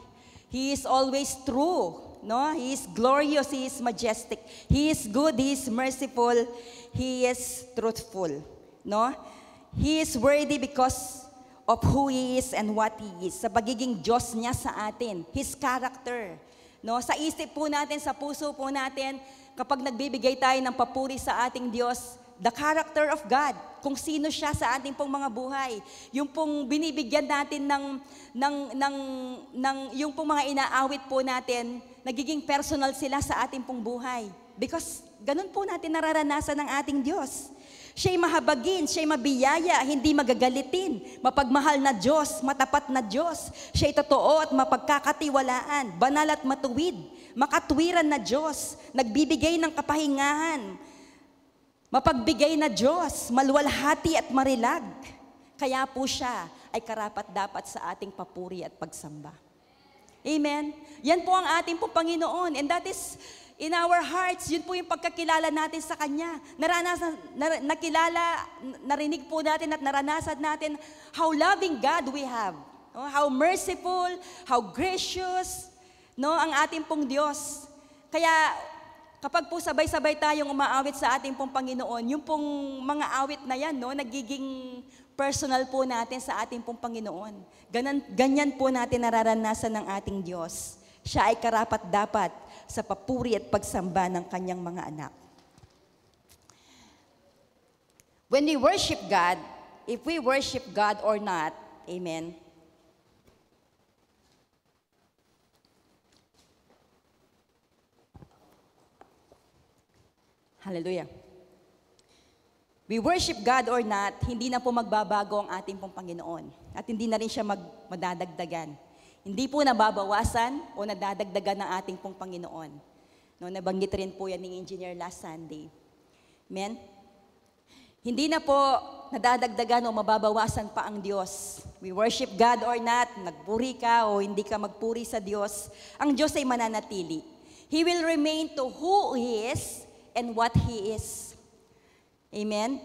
He is always true, no? He is glorious, He is majestic. He is good, He is merciful, He is truthful, no? He is worthy because of who He is and what He is. Sa pagiging Diyos niya sa atin, His character, no? Sa isip po natin, sa puso po natin, kapag nagbibigay tayo ng papuri sa ating Diyos, the character of God, kung sino siya sa ating pong mga buhay. Yung pong binibigyan natin yung pong mga inaawit po natin, nagiging personal sila sa ating pong buhay. Because ganun po natin nararanasan ng ating Diyos. Siya'y mahabagin, siya'y mabiyaya, hindi magagalitin, mapagmahal na Diyos, matapat na Diyos. Siya'y totoo at mapagkakatiwalaan, banal at matuwid, makatwiran na Diyos, nagbibigay ng kapahingahan, mapagbigay na Diyos, maluwalhati at marilag. Kaya po siya ay karapat-dapat sa ating papuri at pagsamba. Amen? Yan po ang ating pong Panginoon. And that is, in our hearts, yun po yung pagkakilala natin sa Kanya. Narinig po natin at naranasan natin how loving God we have. No? How merciful, how gracious, no, ang ating pong Diyos. Kaya, kapag po sabay-sabay tayong umaawit sa ating pong Panginoon, yung pong mga awit na yan, no, nagiging personal po natin sa ating pong Panginoon. Ganyan po natin nararanasan ng ating Diyos. Siya ay karapat-dapat sa papuri at pagsamba ng kanyang mga anak. When we worship God, if we worship God or not, amen, hallelujah. We worship God or not, hindi na po magbabago ang ating pong Panginoon. At hindi na rin siya madadagdagan. Hindi po nababawasan o nadadagdagan ng ating pong Panginoon. No, nabanggit rin po yan ng engineer last Sunday. Amen? Hindi na po nadadagdagan o mababawasan pa ang Diyos. We worship God or not, nagpuri ka o hindi ka magpuri sa Diyos, ang Diyos ay mananatili. He will remain to who He is and what He is. Amen?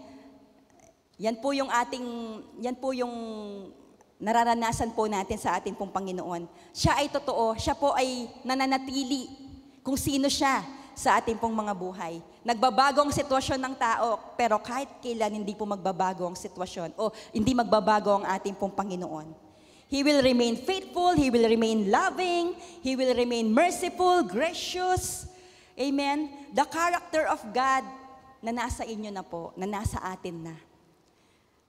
Yan po yung nararanasan po natin sa ating pong Panginoon. Siya ay totoo, siya po ay nananatili kung sino siya sa ating pong mga buhay. Nagbabago ang sitwasyon ng tao, pero kahit kailan hindi po magbabago ang sitwasyon o hindi magbabago ang ating pong Panginoon. He will remain faithful, He will remain loving, He will remain merciful, gracious. Amen? The character of God na nasa inyo na po, na nasa atin na.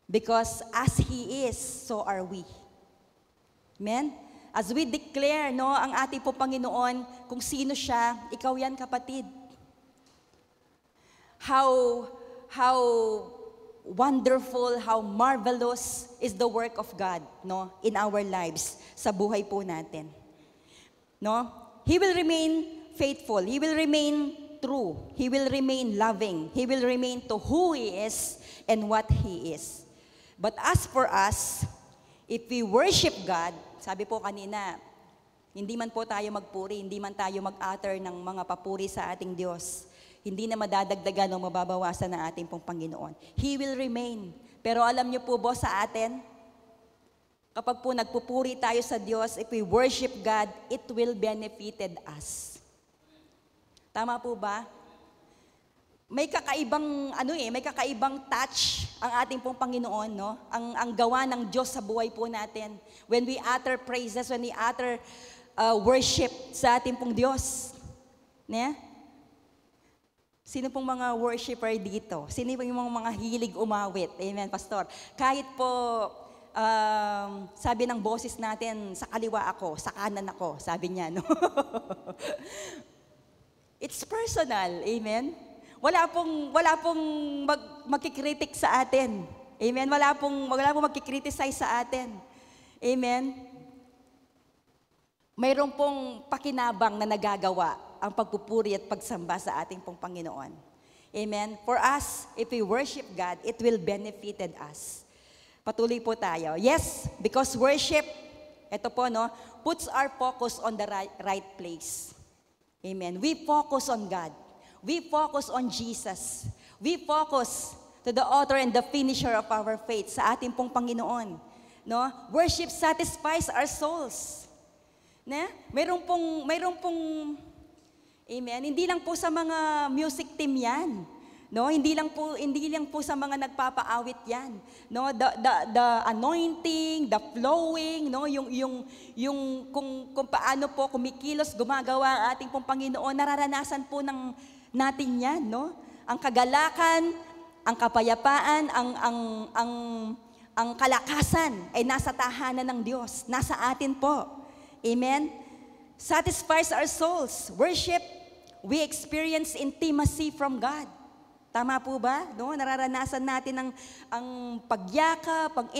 Because as He is, so are we. Amen? As we declare, no, ang ating po Panginoon, kung sino siya, ikaw yan, kapatid. How wonderful, how marvelous is the work of God, no, in our lives, sa buhay po natin. No? He will remain faithful. He will remain true. He will remain loving. He will remain to who He is and what He is. But as for us, if we worship God, sabi po kanina, hindi man po tayo magpuri, hindi man tayo mag-utter ng mga papuri sa ating Diyos, hindi na madadagdagan o mababawasan ng ating pong Panginoon. He will remain. Pero alam niyo po, boss, sa atin, kapag po nagpupuri tayo sa Diyos, if we worship God, it will benefited us. Tama po ba? May kakaibang may kakaibang touch ang ating pong Panginoon, no? Ang gawa ng Diyos sa buhay po natin. When we utter praises, when we utter worship sa ating pong Diyos. Ne? Sino pong mga worshiper dito? Sino pong yung mga hilig umawit? Amen, Pastor. Kahit po sabi ng boses natin, sa kaliwa ako, sa kanan ako, sabi niya, no? It's personal, amen? Wala pong magkikritik sa atin. Amen? Wala pong magkikriticize sa atin. Amen? Mayroon pong pakinabang na nagagawa ang pagpupuri at pagsamba sa ating pong Panginoon. Amen? For us, if we worship God, it will benefited us. Patuloy po tayo. Yes, because worship, ito po, no, puts our focus on the right place. Amen. We focus on God. We focus on Jesus. We focus to the author and the finisher of our faith sa ating pong Panginoon. No? Worship satisfies our souls. Na? Mayroon pong amen. Hindi lang po sa mga music team 'yan. No, hindi lang po sa mga nagpapaawit 'yan. No, the anointing, the flowing, no, yung kung paano po kumikilos, gumagawa ang ating pong Panginoon, nararanasan po natin 'yan, no? Ang kagalakan, ang kapayapaan, ang kalakasan ay nasa tahanan ng Diyos. Nasa atin po. Amen? Satisfies our souls. Worship, we experience intimacy from God. Tama po ba? No? Nararanasan natin ang pagyakap, ang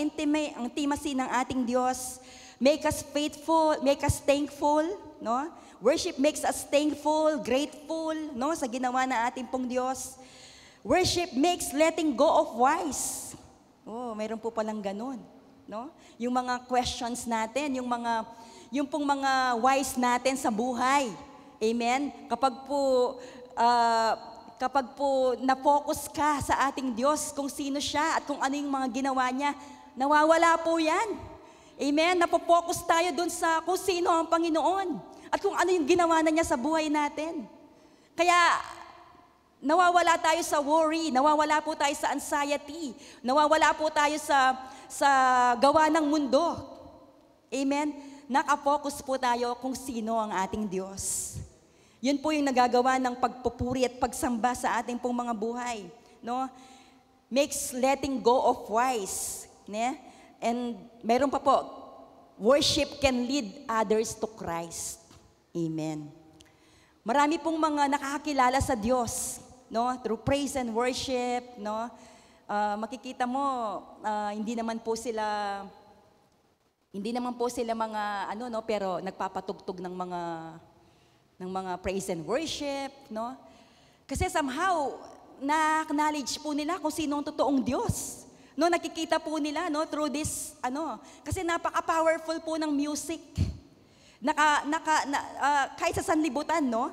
intimacy ng ating Diyos. Make us faithful, make us thankful. No? Worship makes us thankful, grateful, no, sa ginawa na ating pong Diyos. Worship makes letting go of wise. Oh, mayroon po palang ganun, no? Yung mga questions natin, yung pong mga wise natin sa buhay. Amen? Kapag po na-focus ka sa ating Diyos kung sino siya at kung ano yung mga ginawa niya, nawawala po yan. Amen? Napopokus tayo dun sa kung sino ang Panginoon at kung ano yung ginawa na niya sa buhay natin. Kaya, nawawala tayo sa worry, nawawala po tayo sa anxiety, nawawala po tayo sa gawa ng mundo. Amen? Nakapokus po tayo kung sino ang ating Diyos. Yun po yung nagagawa ng pagpupuri at pagsamba sa ating pong mga buhay. No? Makes letting go of wise. Ne? And meron pa po, worship can lead others to Christ. Amen. Marami pong mga nakakakilala sa Diyos, no? Through praise and worship, no? Makikita mo, hindi naman po sila mga no, pero nagpapatugtog ng mga praise and worship, no? Kasi somehow na-acknowledge po nila kung sino ang totoong Diyos. No, nakikita po nila, no, through this kasi napaka-powerful po ng music. Kahit sa sanlibutan, no?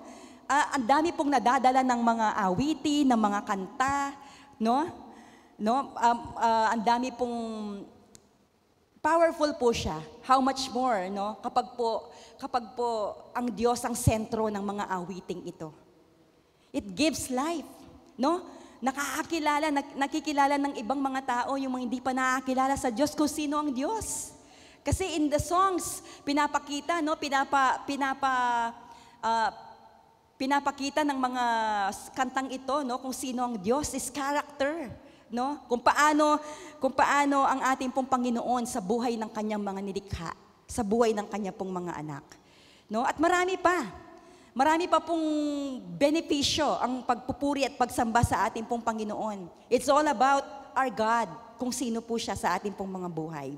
Ang dami pong nadadala ng mga awiti, ng mga kanta, no? Ang dami pong powerful po siya. How much more, no? Kapag po ang Diyos ang sentro ng mga awiting ito. It gives life, no? Nakikilala ng ibang mga tao yung mga hindi pa nakakilala sa Diyos kung sino ang Diyos. Kasi in the songs, pinapakita, no? Pinapakita ng mga kantang ito, no, kung sino ang Diyos, is character, no? Kung paano ang ating pong Panginoon sa buhay ng kanyang mga nilikha, sa buhay ng kanyang pong mga anak, no? At marami pa pong benepisyo ang pagpupuri at pagsamba sa ating pong Panginoon. It's all about our God, kung sino po siya sa ating pong mga buhay.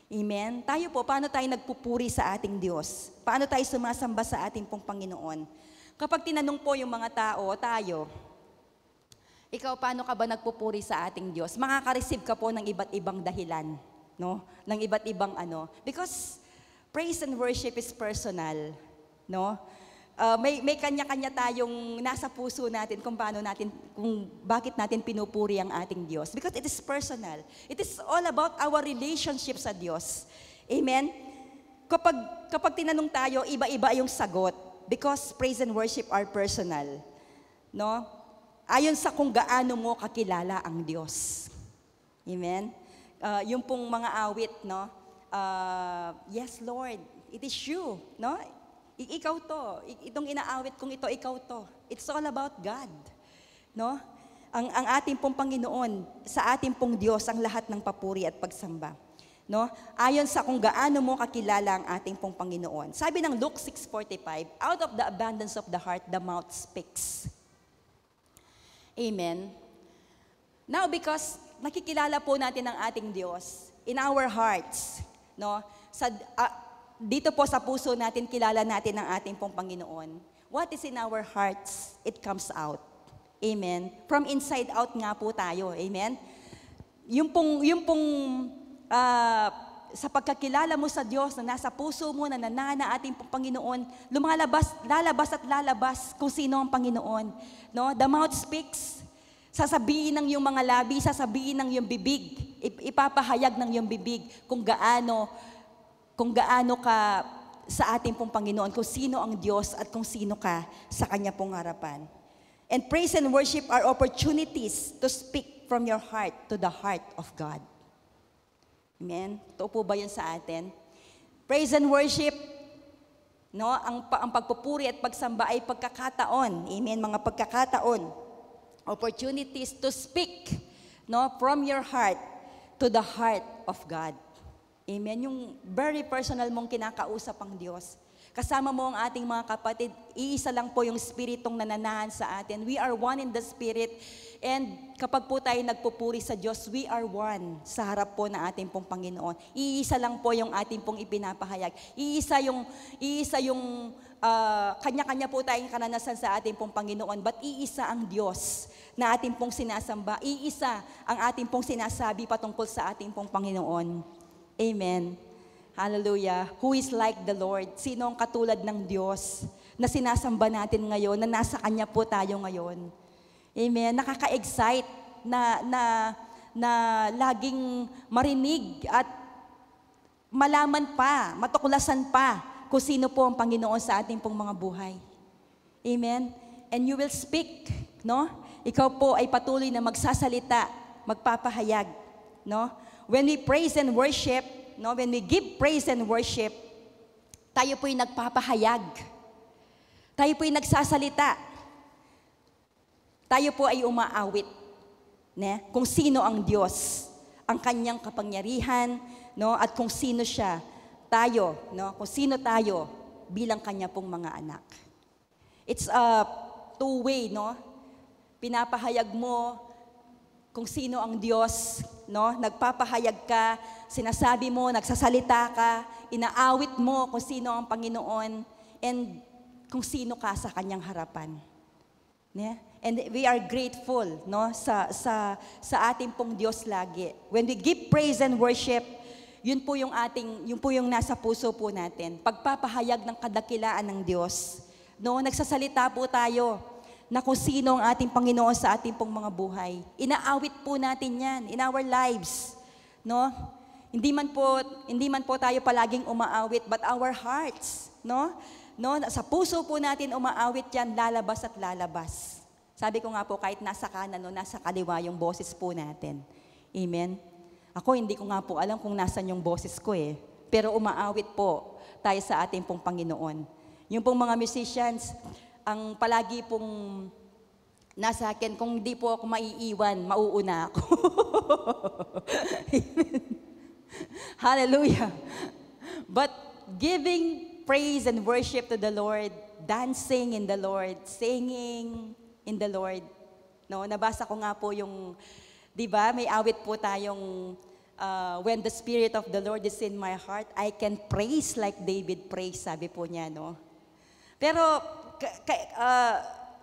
Amen? Tayo po, paano tayo nagpupuri sa ating Diyos? Paano tayo sumasamba sa ating pong Panginoon? Kapag tinanong po yung mga tao, tayo, ikaw, paano ka ba nagpupuri sa ating Diyos? Makaka-receive ka po ng iba't ibang dahilan, no? Ng iba't ibang Because praise and worship is personal, no? May kanya-kanya tayong nasa puso natin kung bakit natin pinupuri ang ating Diyos. Because it is personal. It is all about our relationship sa Diyos. Amen? Kapag tinanong tayo, iba-iba yung sagot. Because praise and worship are personal. No? Ayon sa kung gaano mo kakilala ang Diyos. Amen? Yung pong mga awit, no? Yes, Lord, it is you, no? Ikaw to. Itong inaawit kong ito, ikaw to. It's all about God. No? Ang ating pong Panginoon, sa ating pong Diyos, ang lahat ng papuri at pagsamba. No? Ayon sa kung gaano mo kakilala ang ating pong Panginoon. Sabi ng Luke 6:45, out of the abundance of the heart, the mouth speaks. Amen. Now, because nakikilala po natin ang ating Diyos in our hearts, no? Dito po sa puso natin, kilala natin ang ating pong Panginoon. What is in our hearts, it comes out. Amen. From inside out nga po tayo. Amen. Sa pagkakilala mo sa Diyos na nasa puso mo, na nanana ating pong Panginoon, lalabas kung sino ang Panginoon. No? The mouth speaks. Sasabihin ng iyong mga labi, sasabihin ng iyong bibig, ipapahayag ng iyong bibig kung gaano ka sa ating pong Panginoon, kung sino ang Diyos at kung sino ka sa Kanya pong harapan. And praise and worship are opportunities to speak from your heart to the heart of God. Amen? Totoo po ba yun sa atin? Praise and worship, no? Ang pagpupuri at pagsamba ay pagkakataon. Amen? Mga pagkakataon opportunities to speak, no, from your heart to the heart of God. Amen. Yung very personal mong kinakausap ang Diyos. Kasama mo ang ating mga kapatid, iisa lang po yung Spiritong nananahan sa atin. We are one in the Spirit. And kapag po tayo nagpupuri sa Diyos, we are one sa harap po na ating pong Panginoon. Iisa lang po yung ating pong ipinapahayag. Iisa yung kanya-kanya po tayong karanasan sa ating pong Panginoon. But iisa ang Diyos na ating pong sinasamba. Iisa ang ating pong sinasabi patungkol sa ating pong Panginoon. Amen. Hallelujah. Who is like the Lord? Sino ang katulad ng Diyos na sinasamba natin ngayon, na nasa Kanya po tayo ngayon? Amen. Nakaka-excite na laging marinig at malaman pa, matuklasan pa kung sino po ang Panginoon sa ating pong mga buhay. Amen. And you will speak, no? Ikaw po ay patuloy na magsasalita, magpapahayag, no? When we praise and worship, no, when we give praise and worship, tayo po'y nagpapahayag. Tayo po'y nagsasalita. Tayo po ay umaawit, ne? Kung sino ang Diyos, ang kanyang kapangyarihan, no, at kung sino siya, tayo, no, kung sino tayo bilang kanya pong mga anak. It's a two-way, no? Pinapahayag mo kung sino ang Diyos, no? Nagpapahayag ka, sinasabi mo, nagsasalita ka, inaawit mo kung sino ang Panginoon, and kung sino ka sa kanyang harapan. Yeah? And we are grateful, no, sa ating pong Diyos lagi. When we give praise and worship, yun po yung nasa puso po natin. Pagpapahayag ng kadakilaan ng Diyos. No, nagsasalita po tayo na kung sino ang ating Panginoon sa ating pong mga buhay. Inaawit po natin yan in our lives. No? Hindi man po tayo palaging umaawit, but our hearts, no? No, sa puso po natin umaawit yan, lalabas at lalabas. Sabi ko nga po, kahit nasa kanan o nasa kaliwa yung boses po natin. Amen? Ako, hindi ko nga po alam kung nasan yung boses ko eh. Pero umaawit po tayo sa ating pong Panginoon. Yung pong mga musicians, ang palagi pong nasa akin, kung di po ako maiiwan, mauuna ako. Hallelujah. But giving praise and worship to the Lord, dancing in the Lord, singing in the Lord. No, nabasa ko nga po yung, di ba, may awit po tayong, when the Spirit of the Lord is in my heart, I can praise like David praised, sabi po niya, no? Pero,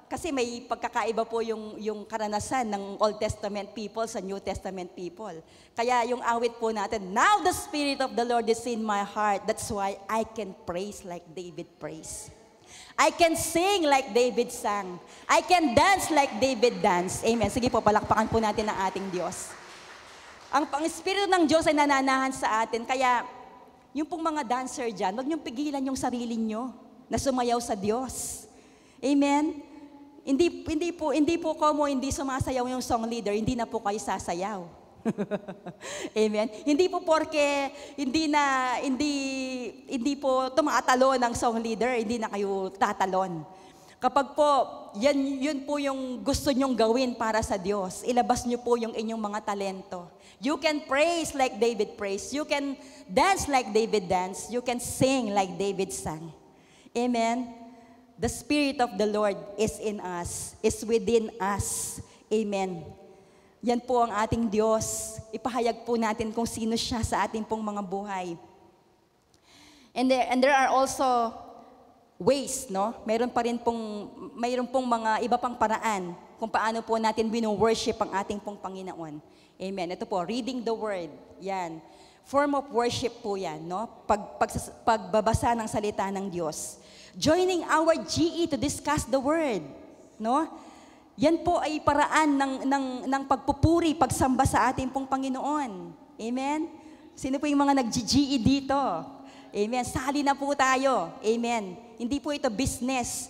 kasi may pagkakaiba po yung karanasan ng Old Testament people sa New Testament people. Kaya yung awit po natin, now the Spirit of the Lord is in my heart, that's why I can praise like David praised. I can sing like David sang. I can dance like David danced. Amen. Sige po, palakpakan po natin ang ating Diyos. Ang Espiritu ng Diyos ay nananahan sa atin. Kaya, yung pong mga dancer dyan, huwag niyong pigilan yung sarili niyo na sumayaw sa Diyos. Amen? Hindi po como hindi sumasayaw yung song leader, hindi na po kayo sasayaw. Amen. Hindi po porke hindi po tumatalon ng song leader, hindi na kayo tatalon. Kapag po yun po yung gusto nyong gawin para sa Diyos, ilabas niyo po yung inyong mga talento. You can praise like David praised. You can dance like David danced. You can sing like David sang. Amen. The Spirit of the Lord is in us, is within us. Amen. Yan po ang ating Diyos. Ipahayag po natin kung sino siya sa ating pong mga buhay. And there are also ways, no? Mayroon pong mga iba pang paraan kung paano po natin wino-worship ang ating pong Panginoon. Amen. Ito po, reading the Word. Yan. Form of worship po yan, no? Pagbabasa ng salita ng Diyos. Joining our GE to discuss the Word, no? Yan po ay paraan ng pagpupuri, pagsamba sa ating pong Panginoon. Amen? Sino po yung mga nag-GE dito? Amen. Sali na po tayo. Amen. Hindi po ito business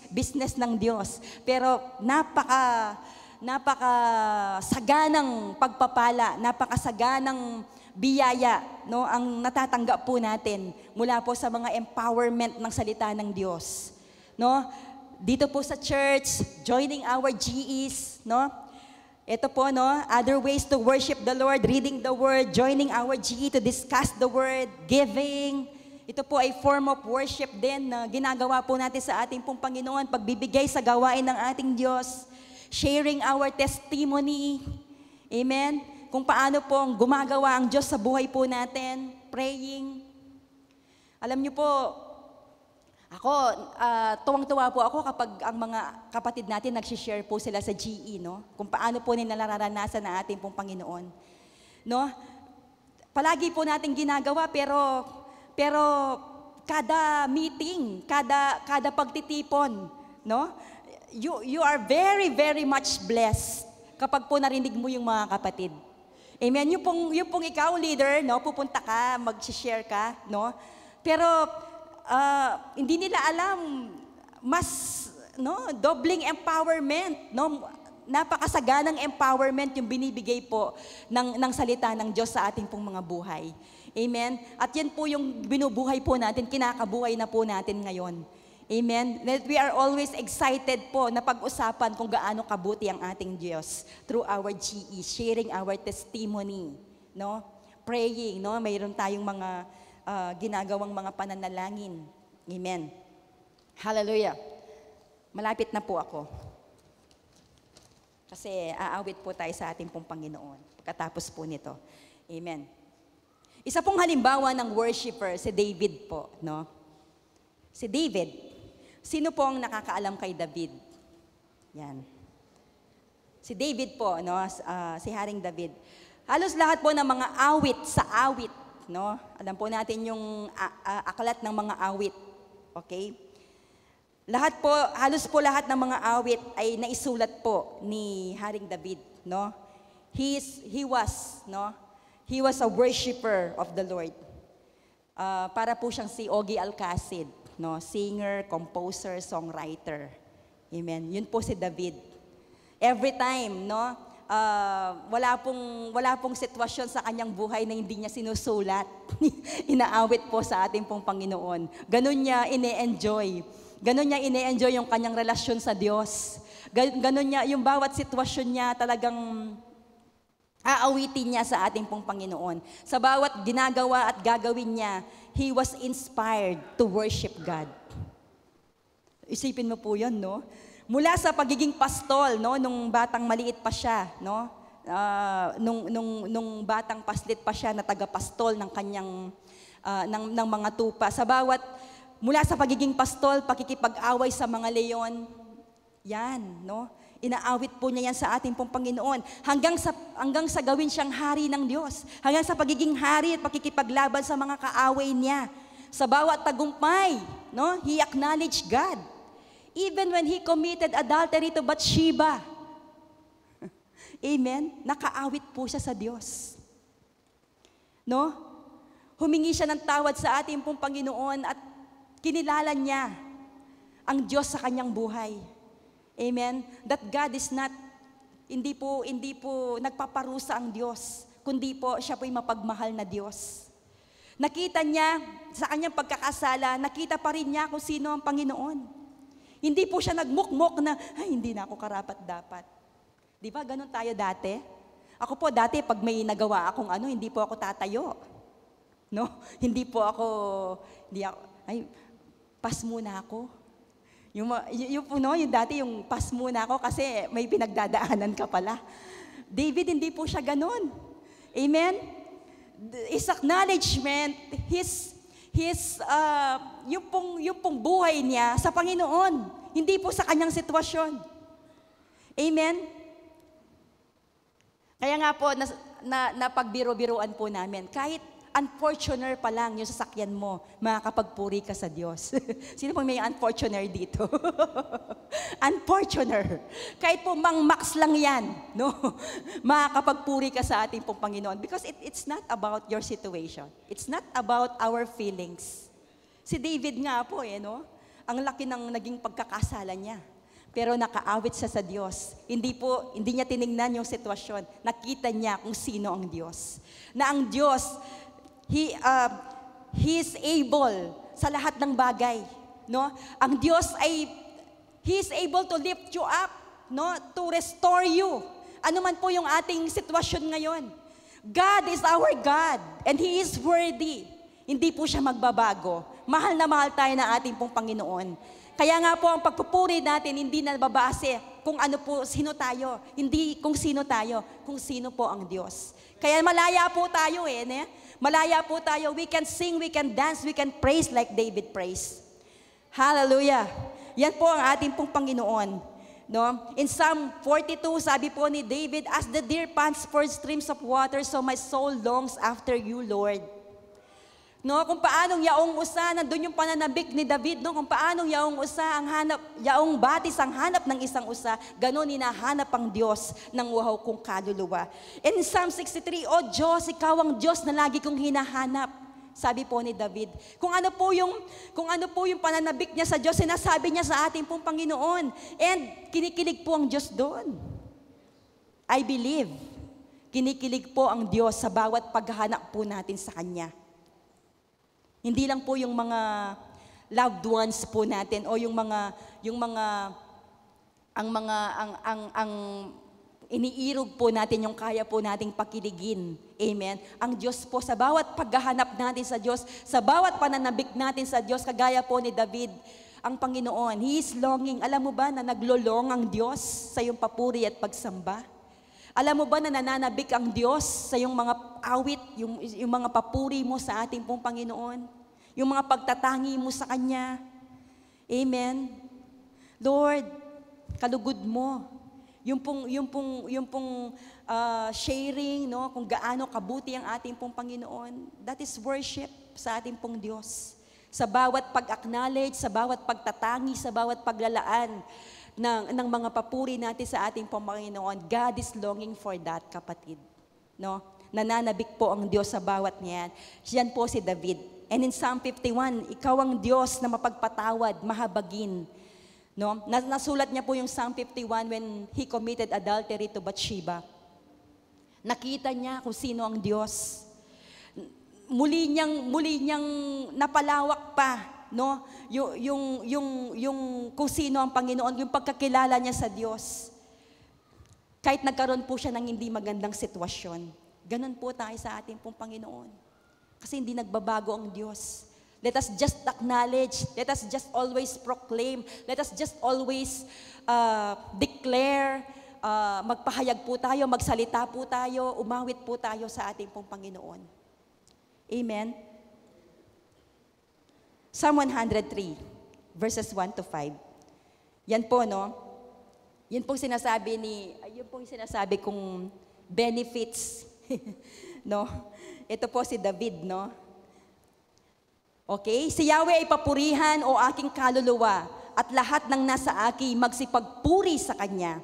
ng Diyos. Pero napakasaganang pagpapala, napakasaganang biyaya, no, ang natatanggap po natin mula po sa mga empowerment ng salita ng Diyos. No? Dito po sa church, joining our GEs, no? Ito po, no, other ways to worship the Lord, reading the Word, joining our GE to discuss the Word, giving. Ito po ay form of worship din na ginagawa po natin sa ating pong Panginoon, pagbibigay sa gawain ng ating Diyos, sharing our testimony. Amen? Kung paano pong gumagawa ang Diyos sa buhay po natin, praying. Alam niyo po, ako, tuwang-tuwa po ako kapag ang mga kapatid natin nagsishare po sila sa GE, no? Kung paano po nila nararanasan na ating pong Panginoon. No? Palagi po natin ginagawa, pero kada meeting, kada pagtitipon, no? You are very, very much blessed kapag po narinig mo yung mga kapatid. Amen? Yung pong ikaw, leader, no? Pupunta ka, mag-share ka, no? Pero, hindi nila alam, dobling empowerment, no? Napakasaganang empowerment yung binibigay po ng salita ng Diyos sa ating pong mga buhay. Amen? At yan po yung binubuhay po natin, kinakabuhay na po natin ngayon. Amen? That we are always excited po na pag-usapan kung gaano kabuti ang ating Diyos through our GE, sharing our testimony, no? Praying, no? Mayroon tayong mga ginagawang mga pananalangin. Amen. Hallelujah. Malapit na po ako. Kasi aawit po tayo sa ating pong Panginoon. Pagkatapos po nito. Amen. Isa pong halimbawa ng worshiper, si David po. No? Si David. Sino po ang nakakaalam kay David? Yan. Si David po, no? Si Haring David. Halos lahat po ng mga awit sa awit, no? Alam po natin yung aklat ng mga awit. Okay? Halos po lahat ng mga awit ay naisulat po ni Haring David, no? He was a worshiper of the Lord. Para po siyang si Ogie Alcacid, no? Singer, composer, songwriter. Amen. Yun po si David. Every time, no? Wala pong sitwasyon sa kanyang buhay na hindi niya sinusulat. Inaawit po sa ating pong Panginoon. Ganon niya ine-enjoy. Ganon niya ine-enjoy yung kanyang relasyon sa Diyos. Ganon niya, yung bawat sitwasyon niya talagang aawitin niya sa ating pong Panginoon. Sa bawat ginagawa at gagawin niya, he was inspired to worship God. Isipin mo po yun, no? Mula sa pagiging pastol, no, nung batang maliit pa siya, no, nung batang paslit pa siya na tagapastol ng kanyang ng mga tupa. Mula sa pagiging pastol, pakikipag-away sa mga leon, yan, no, inaawit po niya yan sa ating pong Panginoon. Hanggang sa gawin siyang hari ng Diyos. Hanggang sa pagiging hari at pakikipaglaban sa mga kaaway niya. Sa bawat tagumpay, no, he acknowledged God. Even when he committed adultery to Bathsheba. Amen? Nakaawit po siya sa Diyos. No? Humingi siya ng tawad sa ating pong Panginoon at kinilala niya ang Diyos sa kanyang buhay. Amen? That God is not, hindi po nagpaparusa ang Diyos, kundi po siya po'y mapagmahal na Diyos. Nakita niya sa kanyang pagkakasala, nakita pa rin niya kung sino ang Panginoon. Hindi po siya nagmukmok na, hindi na ako karapat-dapat. Di ba, ganun tayo dati? Ako po dati, pag may nagawa akong hindi po ako tatayo. No? Hindi po ako, pas muna ako. Yung dati, yung pas muna ako kasi may pinagdadaanan ka pala. David, hindi po siya ganun. Amen? His acknowledgement, yung pong buhay niya sa Panginoon, hindi po sa kanyang sitwasyon. Amen? Kaya nga po, napagbiro-biruan po namin, kahit unfortuner pa lang yung sasakyan mo, makakapagpuri ka sa Diyos. Sino pong may unfortuner dito? Unfortuner. Kahit po mang-max lang yan, no? Makakapagpuri ka sa ating pong Panginoon. Because it's not about your situation. It's not about our feelings. Si David nga po, no? Ang laki ng naging pagkakasala niya. Pero nakaawit siya sa Diyos. Hindi niya tiningnan yung sitwasyon. Nakita niya kung sino ang Diyos. Na ang Diyos, He is able sa lahat ng bagay, no? Ang Diyos He is able to lift you up, no? To restore you. Ano man po yung ating sitwasyon ngayon. God is our God and He is worthy. Hindi po siya magbabago. Mahal na mahal tayo ng ating pong Panginoon. Kaya nga po ang pagpupuri natin hindi na babase kung ano po, sino tayo. Hindi kung sino tayo, kung sino po ang Diyos. Kaya malaya po tayo ne? Malaya po tayo. We can sing, we can dance, we can praise like David praised. Hallelujah. Yan po ang ating pong Panginoon. No? In Psalm 42, sabi po ni David, as the deer pants for streams of water, so my soul longs after you, Lord. No, kung paanong yaong usa, nandun yung pananabik ni David, no? Kung paanong yaong usa, yaong batis ang hanap ng isang usa, ganon hinahanap ang Diyos ng uhaw kong kaluluwa. In Psalm 63, O Diyos, Ikaw ang Diyos na lagi kong hinahanap. Sabi po ni David, kung ano po yung pananabik niya sa Diyos, sinasabi niya sa ating pong Panginoon. And kinikilig po ang Diyos doon. I believe, kinikilig po ang Diyos sa bawat paghahanap po natin sa Kanya. Hindi lang po yung mga loved ones po natin o yung mga iniirog po natin yung kaya po nating pakiligin. Amen. Ang Diyos po sa bawat paghahanap natin sa Diyos, sa bawat pananabik natin sa Diyos, kagaya po ni David, ang Panginoon, He is longing. Alam mo ba na naglolong ang Diyos sa iyong papuri at pagsamba? Alam mo ba na nananabik ang Diyos sa iyong mga awit, yung mga papuri mo sa ating pong Panginoon? Yung mga pagtatangi mo sa Kanya? Amen. Lord, kalugod mo. Yung pong sharing, no, kung gaano kabuti ang ating pong Panginoon, that is worship sa ating pong Diyos. Sa bawat pag-acknowledge, sa bawat pagtatangi, sa bawat paglalaan ng mga papuri natin sa ating pong Panginoon, God is longing for that, kapatid. No? Nananabik po ang Diyos sa bawat niyan. Yan po si David. And in Psalm 51, Ikaw ang Diyos na mapagpatawad, mahabagin. No? Nasulat niya po yung Psalm 51 when he committed adultery to Bathsheba. Nakita niya kung sino ang Diyos. Muli niyang napalawak pa, no? Yung kung sino ang Panginoon, yung pagkakilala niya sa Diyos. Kahit nagkaroon po siya ng hindi magandang sitwasyon. Ganun po tayo sa ating pong Panginoon. Kasi hindi nagbabago ang Diyos. Let us just acknowledge. Let us just always proclaim. Let us just always declare. Magpahayag po tayo, magsalita po tayo, umawit po tayo sa ating pong Panginoon. Amen? Psalm 103, verses 1 to 5. Yan po, no? Yun pong sinasabi kong benefits. No? Ito po si David, no? Okay? Si Yahweh ay papurihan o aking kaluluwa at lahat ng nasa akin magsipagpuri sa Kanya.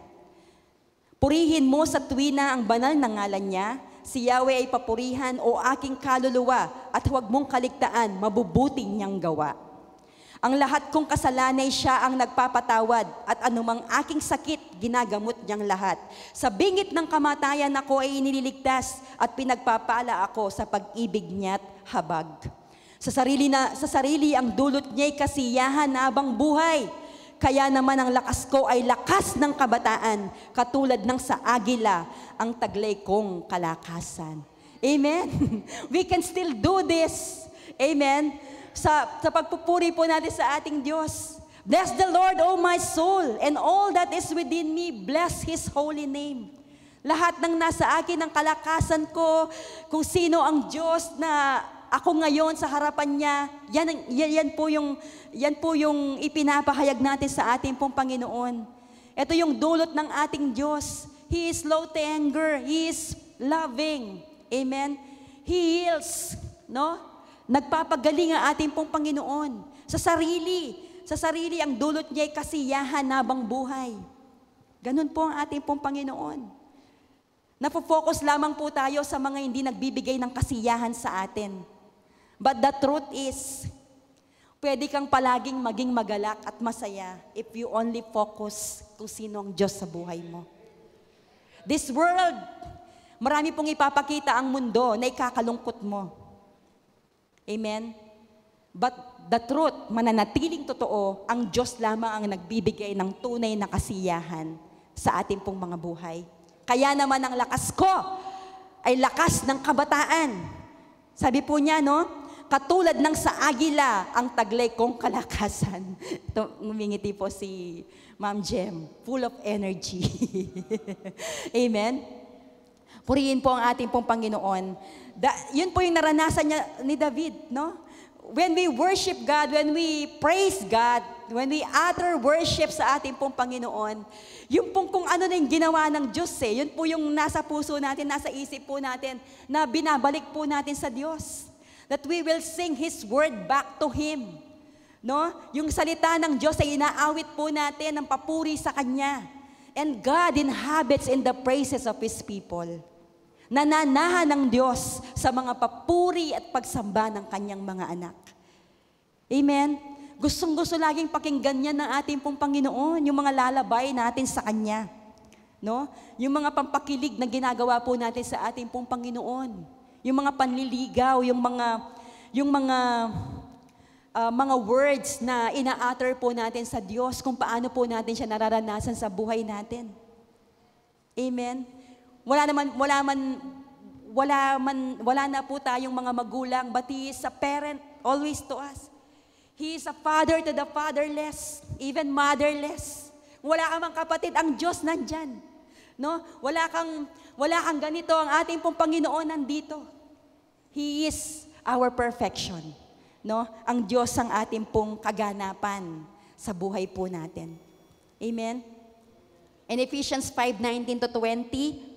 Purihin mo sa tuwina ang banal na ngalan niya. Si Yahweh ay papurihan o aking kaluluwa at huwag mong kaligtaan, mabubuting niyang gawa. Ang lahat kong kasalanay siya ang nagpapatawad at anumang aking sakit, ginagamot niyang lahat. Sa bingit ng kamatayan ako ay inililigtas at pinagpapala ako sa pag-ibig niya't habag. Sa sarili ang dulot niya'y kasiyahan habang buhay. Kaya naman ang lakas ko ay lakas ng kabataan, katulad ng sa agila, ang taglay kong kalakasan. Amen? We can still do this. Amen? Sa pagpupuri po natin sa ating Diyos. Bless the Lord, O my soul, and all that is within me, bless His holy name. Lahat ng nasa akin, ang kalakasan ko, kung sino ang Diyos na ako ngayon sa harapan niya, yan po yung ipinapahayag natin sa ating pong Panginoon. Ito yung dulot ng ating Diyos. He is slow to anger. He is loving. Amen? He heals. No? Nagpapagaling ang ating pong Panginoon. Sa sarili ang dulot niya ay kasiyahan habang buhay. Ganun po ang ating pong Panginoon. Napofocus lamang po tayo sa mga hindi nagbibigay ng kasiyahan sa atin. But the truth is, pwede kang palaging maging magalak at masaya if you only focus kung sino ang Diyos sa buhay mo. This world, marami pong ipapakita ang mundo na ikakalungkot mo. Amen? But the truth, mananatiling totoo, ang Diyos lamang ang nagbibigay ng tunay na kasiyahan sa ating pong mga buhay. Kaya naman ang lakas ko ay lakas ng kabataan. Sabi po niya, no? Katulad ng sa agila ang taglay kong kalakasan. Ngumingiti po si Ma'am Jem, full of energy. Amen? Purihin po ang ating pong Panginoon. Yun po yung naranasan niya ni David, no? When we worship God, when we praise God, when we utter worship sa ating pong Panginoon, yung pong kung ano na yung ginawa ng Diyos yun po yung nasa puso natin, nasa isip po natin, na binabalik po natin sa Diyos. That we will sing His word back to Him. No? Yung salita ng Diyos ay inaawit po natin ng papuri sa Kanya. And God inhabits in the praises of His people. Nananahan ng Diyos sa mga papuri at pagsamba ng Kanyang mga anak. Amen? Gustong-gusto laging pakinggan niya ng ating pong Panginoon, yung mga lalabay natin sa Kanya. No? Yung mga pampakilig na ginagawa po natin sa ating pong Panginoon. Yung mga panliligaw, yung mga words na ina-utter po natin sa Diyos, kung paano po natin siya nararanasan sa buhay natin. Amen? Wala na po tayong mga magulang, but He is a parent always to us. He is a father to the fatherless, even motherless. Wala ka mang kapatid, ang Diyos nandyan. No? Wala kang ganito, ang ating pong Panginoon nandito. He is our perfection. No? Ang Diyos ang ating pong kaganapan sa buhay po natin. Amen? In Ephesians 5:19-20,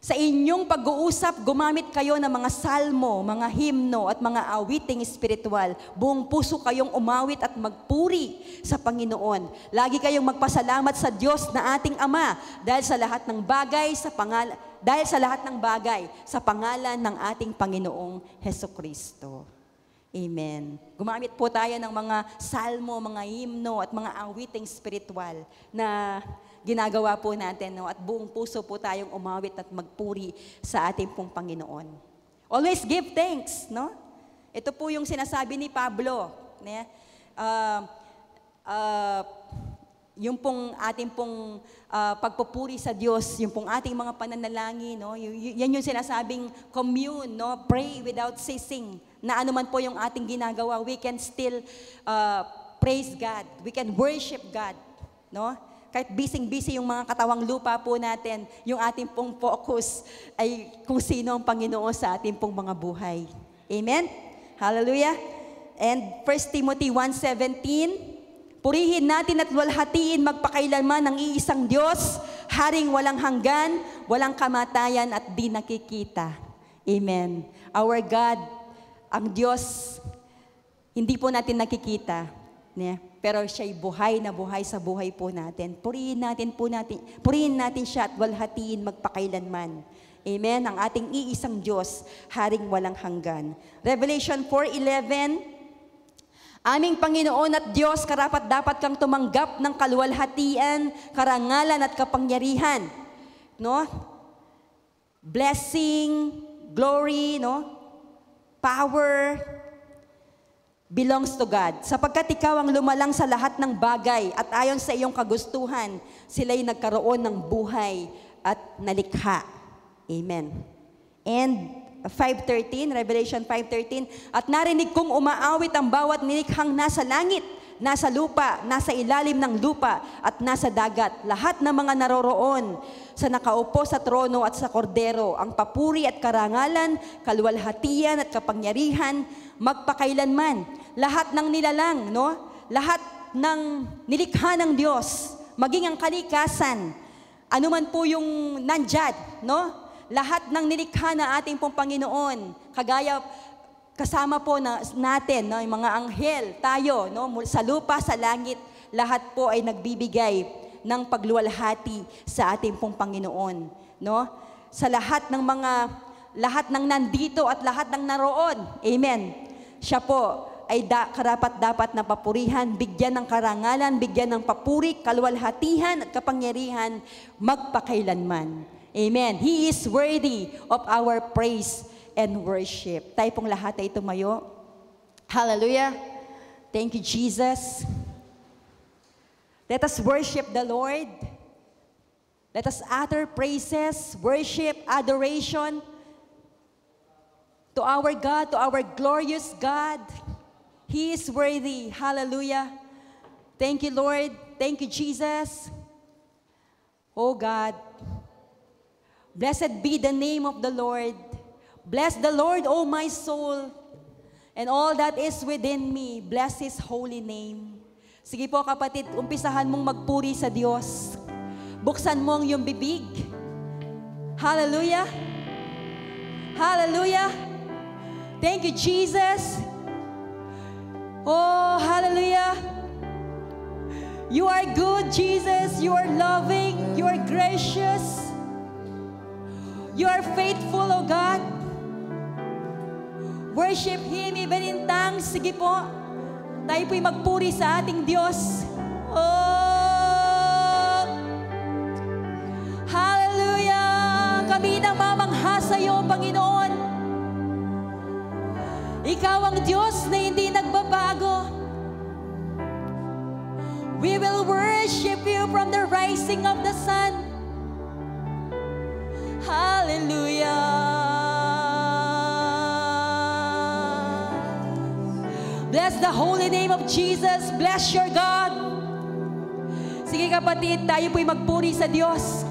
sa inyong pag-uusap, gumamit kayo ng mga salmo, mga himno at mga awiting espiritual. Buong puso kayong umawit at magpuri sa Panginoon. Lagi kayong magpasalamat sa Diyos na ating Ama dahil sa lahat ng bagay sa pangalan ng ating Panginoong Hesukristo. Amen. Gumamit po tayo ng mga salmo, mga himno at mga awiting espiritual na ginagawa po natin, no? At buong puso po tayong umawit at magpuri sa ating pong Panginoon. Always give thanks, no? Ito po yung sinasabi ni Pablo, ne? Yung pong ating pong pagpupuri sa Diyos, yung pong ating mga pananalangin, no? Yan yung sinasabing commune, no? Pray without ceasing. Na anuman po yung ating ginagawa, we can still praise God. We can worship God, no? Kahit busy-busy yung mga katawang lupa po natin, yung ating pong focus ay kung sino ang Panginoon sa ating pong mga buhay. Amen? Hallelujah! And 1 Timothy 1:17, purihin natin at luwalhatiin magpakailanman ang iisang Diyos, haring walang hanggan, walang kamatayan at di nakikita. Amen. Our God, ang Diyos, hindi po natin nakikita, pero siya'y buhay na buhay sa buhay po natin. Purihin natin siya at walhatiin magpakailanman. Amen? Ang ating iisang Diyos, haring walang hanggan. Revelation 4:11, aming Panginoon at Diyos, karapat-dapat kang tumanggap ng kaluwalhatian, karangalan at kapangyarihan. No? Blessing, glory, no? Power, belongs to God. Sapagkat ikaw ang lumalang sa lahat ng bagay at ayon sa iyong kagustuhan, sila'y nagkaroon ng buhay at nalikha. Amen. And 5:13, Revelation 5:13, at narinig kong umaawit ang bawat nilikhang nasa langit, nasa lupa, nasa ilalim ng lupa, at nasa dagat. Lahat ng mga naroroon sa nakaupo sa trono at sa kordero, ang papuri at karangalan, kaluwalhatian at kapangyarihan, magpakailanman. Lahat ng nilalang, no? Lahat ng nilikha ng Diyos, maging ang kalikasan, anuman po yung nandyan, no? Lahat ng nilikha na ating pong Panginoon, kagaya kasama po natin, no? Yung mga anghel, tayo, no? Sa lupa, sa langit, lahat po ay nagbibigay ng pagluwalhati sa ating pong Panginoon, no? Sa lahat ng nandito at lahat ng naroon, amen. Siya po ay karapat-dapat na papurihan, bigyan ng karangalan, bigyan ng papuri, kaluwalhatihan at kapangyarihan magpakailanman. Amen. He is worthy of our praise and worship. Tayo pong lahat ay tumayo. Hallelujah. Thank you, Jesus. Let us worship the Lord. Let us utter praises, worship, adoration to our God, to our glorious God. He is worthy. Hallelujah. Thank you, Lord. Thank you, Jesus. Oh God, blessed be the name of the Lord. Bless the Lord, O my soul, and all that is within me. Bless His holy name. Sige po kapatid, umpisahan mong magpuri sa Diyos. Buksan mo ang iyong bibig. Hallelujah. Hallelujah. Thank you, Jesus. Oh, hallelujah. You are good, Jesus. You are loving. You are gracious. You are faithful, oh God. Worship Him even in tongues. Sige po. Tayo po'y magpuri sa ating Diyos. Oh, hallelujah. Kami nang mamangha sa iyo, Panginoon. Ikaw ang Diyos na hindi nagbabago. We will worship you from the rising of the sun. Hallelujah. Bless the holy name of Jesus. Bless your God. Sige kapatid, tayo po'y magpuri sa Diyos.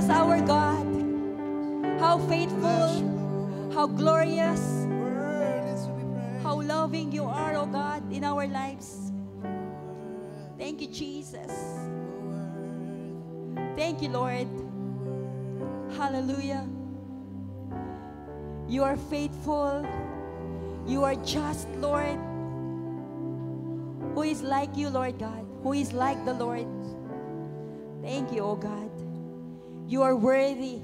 Jesus, our God. How faithful, how glorious, how loving you are, oh God, in our lives. Thank you, Jesus. Thank you, Lord. Hallelujah. You are faithful. You are just, Lord. Who is like you, Lord God? Who is like the Lord? Thank you, oh God. You are worthy,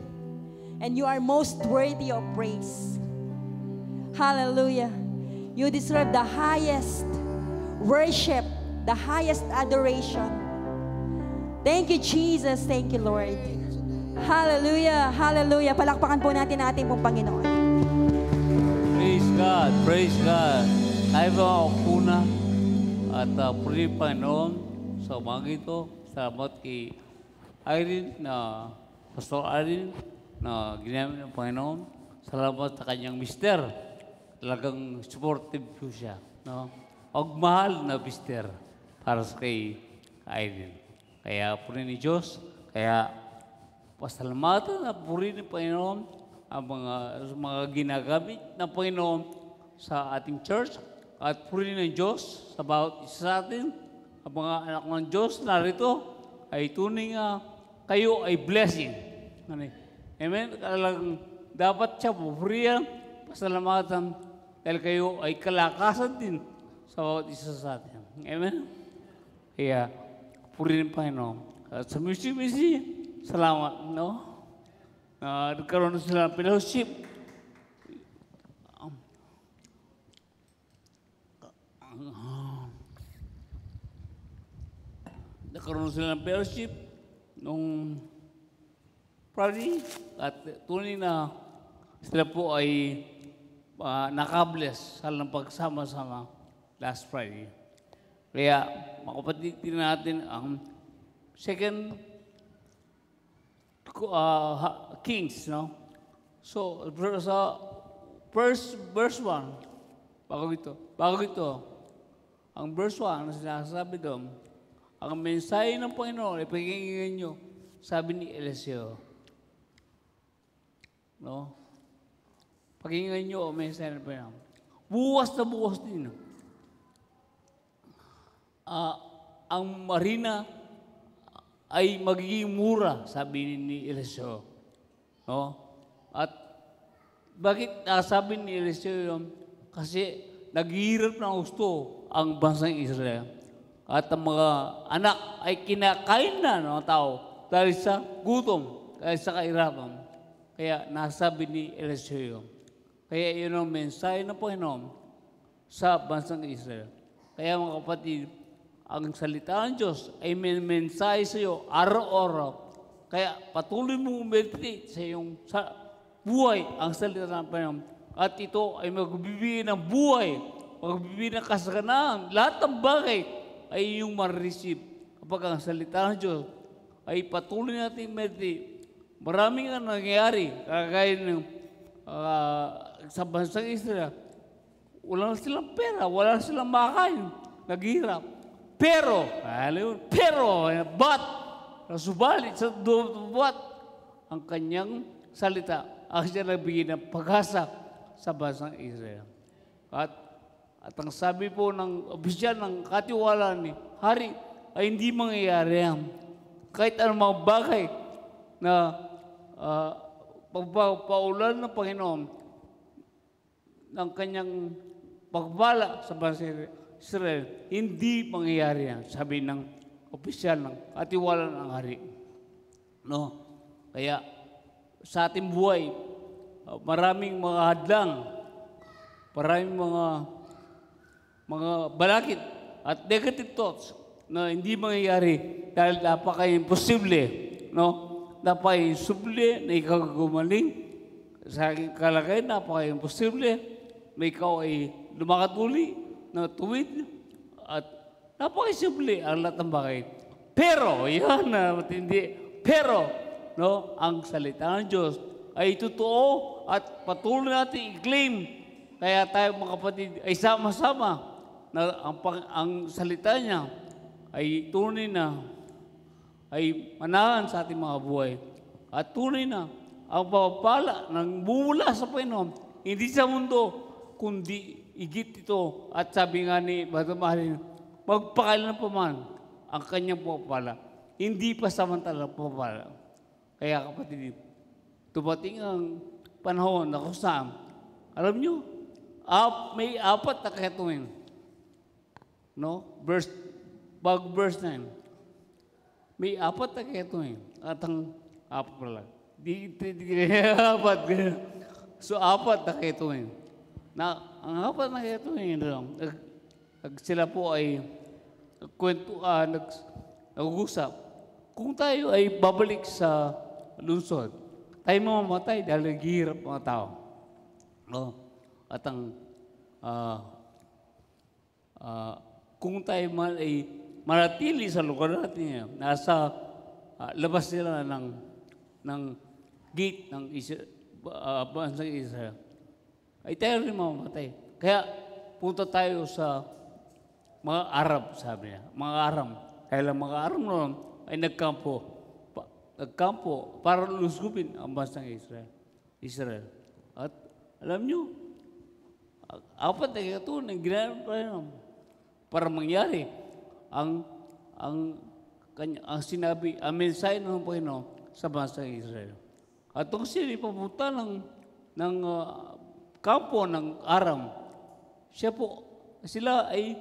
and you are most worthy of praise. Hallelujah. You deserve the highest worship, the highest adoration. Thank you, Jesus. Thank you, Lord. Hallelujah. Hallelujah. Palakpakan po natin ating pong Panginoon. Praise God. Praise God. Tayo ba ako na at puli Panginoon sa umaga ito. Salamat kay Irene Pastor Irene na ginamit ng Panginoon. Salamat sa kanyang mister. Talagang supportive po siya. No? Mahal na mister para sa kay Irene. Kaya puri ni Diyos. Kaya pasalamatan na puri ni Panginoon ang mga ginagamit ng Panginoon sa ating church at puri ng Diyos sa bawat isa sa atin. Ang mga anak ng Diyos narito ay tunay nga kayo ay blessing. Amen? Talagang dapat siya pupurihan, pasalamatan dahil kayo ay kalakasan din sa bawat isa sa atin. Amen? Kaya puri ng Panginoon. At sa misi, salamat, no? Nagkaroon sila ng fellowship. Nagkaroon sila ng fellowship nung Friday at tunay na sila po ay nakabless sa ng pagsama-sama last Friday. Kaya makapatid natin ang second Kings, no? So, sa verse 1, bago ito, ang verse 1, sinasabi doon, ang mensahe ng Panginoon ay pakinggan nyo, sabi ni Eliseo. No? Pakinggan nyo ang mensahe ng Panginoon. Bukas na bukas din. Ang marina ay magiging mura, sabi ni Eliseo. No? At bakit sabi ni Eliseo yun? Kasi naghihirap ng gusto ang bansang Israel. At ang mga anak ay kinakain na ng tao dahil sa gutom, dahil sa kahirapan. Kaya nasabi ni Eliseo. Kaya yun ang mensahe ng Panginoon sa bansang Israel. Kaya mga kapatid, ang salita ng Diyos ay may mensahe sa iyo araw-araw. Kaya patuloy mong meditate sa iyong buhay ang salita ng Panginoon. At ito ay magbibigay ng buhay, magbibigay ng kasaganaan. Lahat ng bagay ay iyong ma-receive. Kapag ang salita ng Diyos ay patuloy natin meditate. Maraming ang nangyayari. Kagaya ng sa bansang Israel, wala silang pera, wala silang makain, naghihirap. Pero, nasubalit sa but, ang kanyang salita, ang siya nagbigay ng pag-asa sa bansang Israel. At ang sabi po ng opisyal ng katiwala ni Hari, ay hindi mangyayari yan. Kahit anumang bagay na pagpapaulan ng Panginoon ng kanyang pagbala sa bansang Israel, hindi mangyayari yan, sabi ng opisyal ng katiwala ng hari. No? Kaya sa ating buhay, maraming mga hadlang, maraming mga balakid at negative thoughts na hindi mangyayari dahil napaka-imposible, no? Napaka-imposible na ikaw gumaling. Sa aking kalagay, napaka-imposible na ikaw ay lumakatuli na tuwid at napaka-simple ang lahat ng bagay. Pero, yan na matindi. Pero, no, ang salita ng Diyos ay totoo at patuloy natin i-claim. Kaya tayo mga kapatid ay sama-sama na ang salita niya ay tunay na ay manahan sa ating mga buhay. At tunay na, ang pagpapala ng bumula sa Panginoon, hindi sa mundo, kundi igit ito. At sabi nga ni Badamahalin, magpakailan pa man ang kanyang pagpapala. Hindi pa samantalang pagpapala. Kaya kapatid, tumating ang panahon na kung saan, alam nyo, may 4 na katuwin. No? Verse 9. May 4 na katuwin. At ang 4 pala. Di 4. So 4 na katuwin. Ang 4 na katuwin, sila po ay nag-usap. Kung tayo ay babalik sa lungsod, tayo mamamatay dahil naghihirap mga tao. No? At ang kung tayo man ay manatili sa lugar natin, nasa labas sila ng gate ng bansang Israel, ay tayo rin mamamatay. Kaya punta tayo sa mga Arab, sabi niya. Mga Aram. Kaya lang mga Aram noon ay nagkampo para lusubin ang bansang Israel. At alam nyo, 4 na ito ng ginagawa para mangyari ang sinabi, ang mensahe ng Panginoon sa bansang Israel. At kung sila ipapunta ng kampo ng Aram, sila ay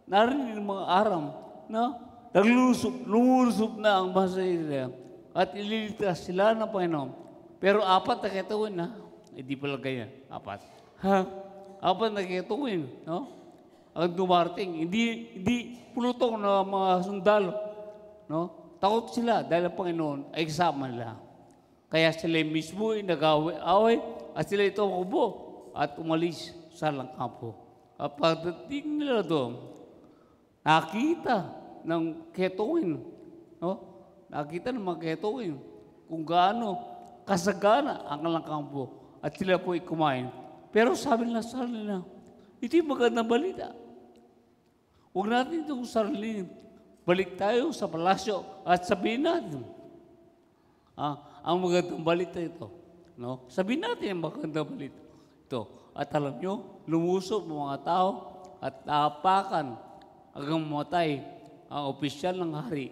narinig ng mga Aram na lumulusob na ang bansa ng Israel at ililigtas sila ng Panginoon. Pero 4 na katuwin na, hindi pala ganyan, 4 na katuwin, no? Ang dumarating, hindi pulutong na mga sundalo, no? Takot sila dahil ang Panginoon ay kasama nila. Kaya sila mismo ay nag-away at sila ito kubo at umalis sa langkampo. At pagdating nila doon, nakita ng ketuin, no? Nakita ng mga ketuin kung gaano kasagana ang langkampo at sila po ay kumain. Pero sabi nila sa nila, ito yung magandang balita. Huwag natin itong sariliin. Balik tayo sa palasyo at sabihin natin, ang magandang balita ito. No? Sabihin natin ang magandang balita ito. At alam nyo, lumusob ang mga tao at naapakan hanggang mamatay ang opisyal ng hari.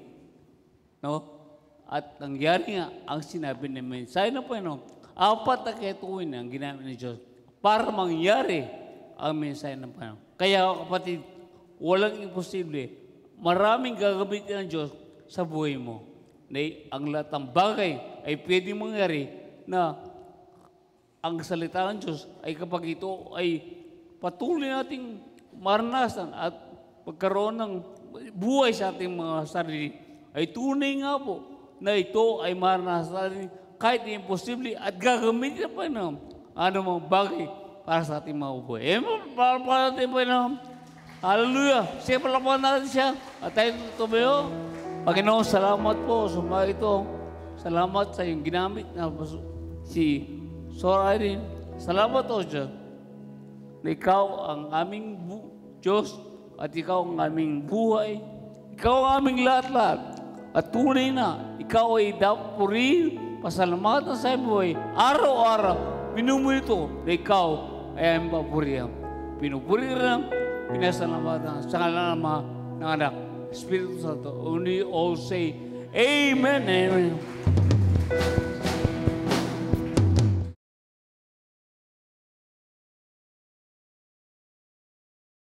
No? At nangyari nga ang sinabi ng mensahe ng Panginoon, 4 na ketuin ang ginamit ng Diyos para mangyari ang mensahe ng Panginoon. Kaya kapatid, walang imposible. Maraming gagamitin ng Diyos sa buhay mo. Ang lahat ng bagay ay pwedeng mangyari na ang salita ng Diyos ay kapag ito ay patuloy nating maranasan at pagkaroon ng buhay sa ating mga sarili, ay tunay nga po na ito ay maranasan kahit imposible at gagamitin pa ng anumang bagay para sa ating mga buhay. Para natin po na hallelujah! Siya palapakan natin siya at tayo tutumayo. Panginoon, salamat po sa mga ito. Salamat sa iyong ginamit na si Sora Irene. Salamat o Diyos na ikaw ang aming Diyos at ikaw ang aming buhay. Ikaw ang aming lahat-lahat. At tunay na, ikaw ay dapuri, pasalamatan sa iyong buhay. Araw-araw, minumulito na ikaw ay aming papurihan. Pinupuri rin, pinasalamatan sa ngalan ng anak. Espiritu Santo, only all say, Amen, Amen.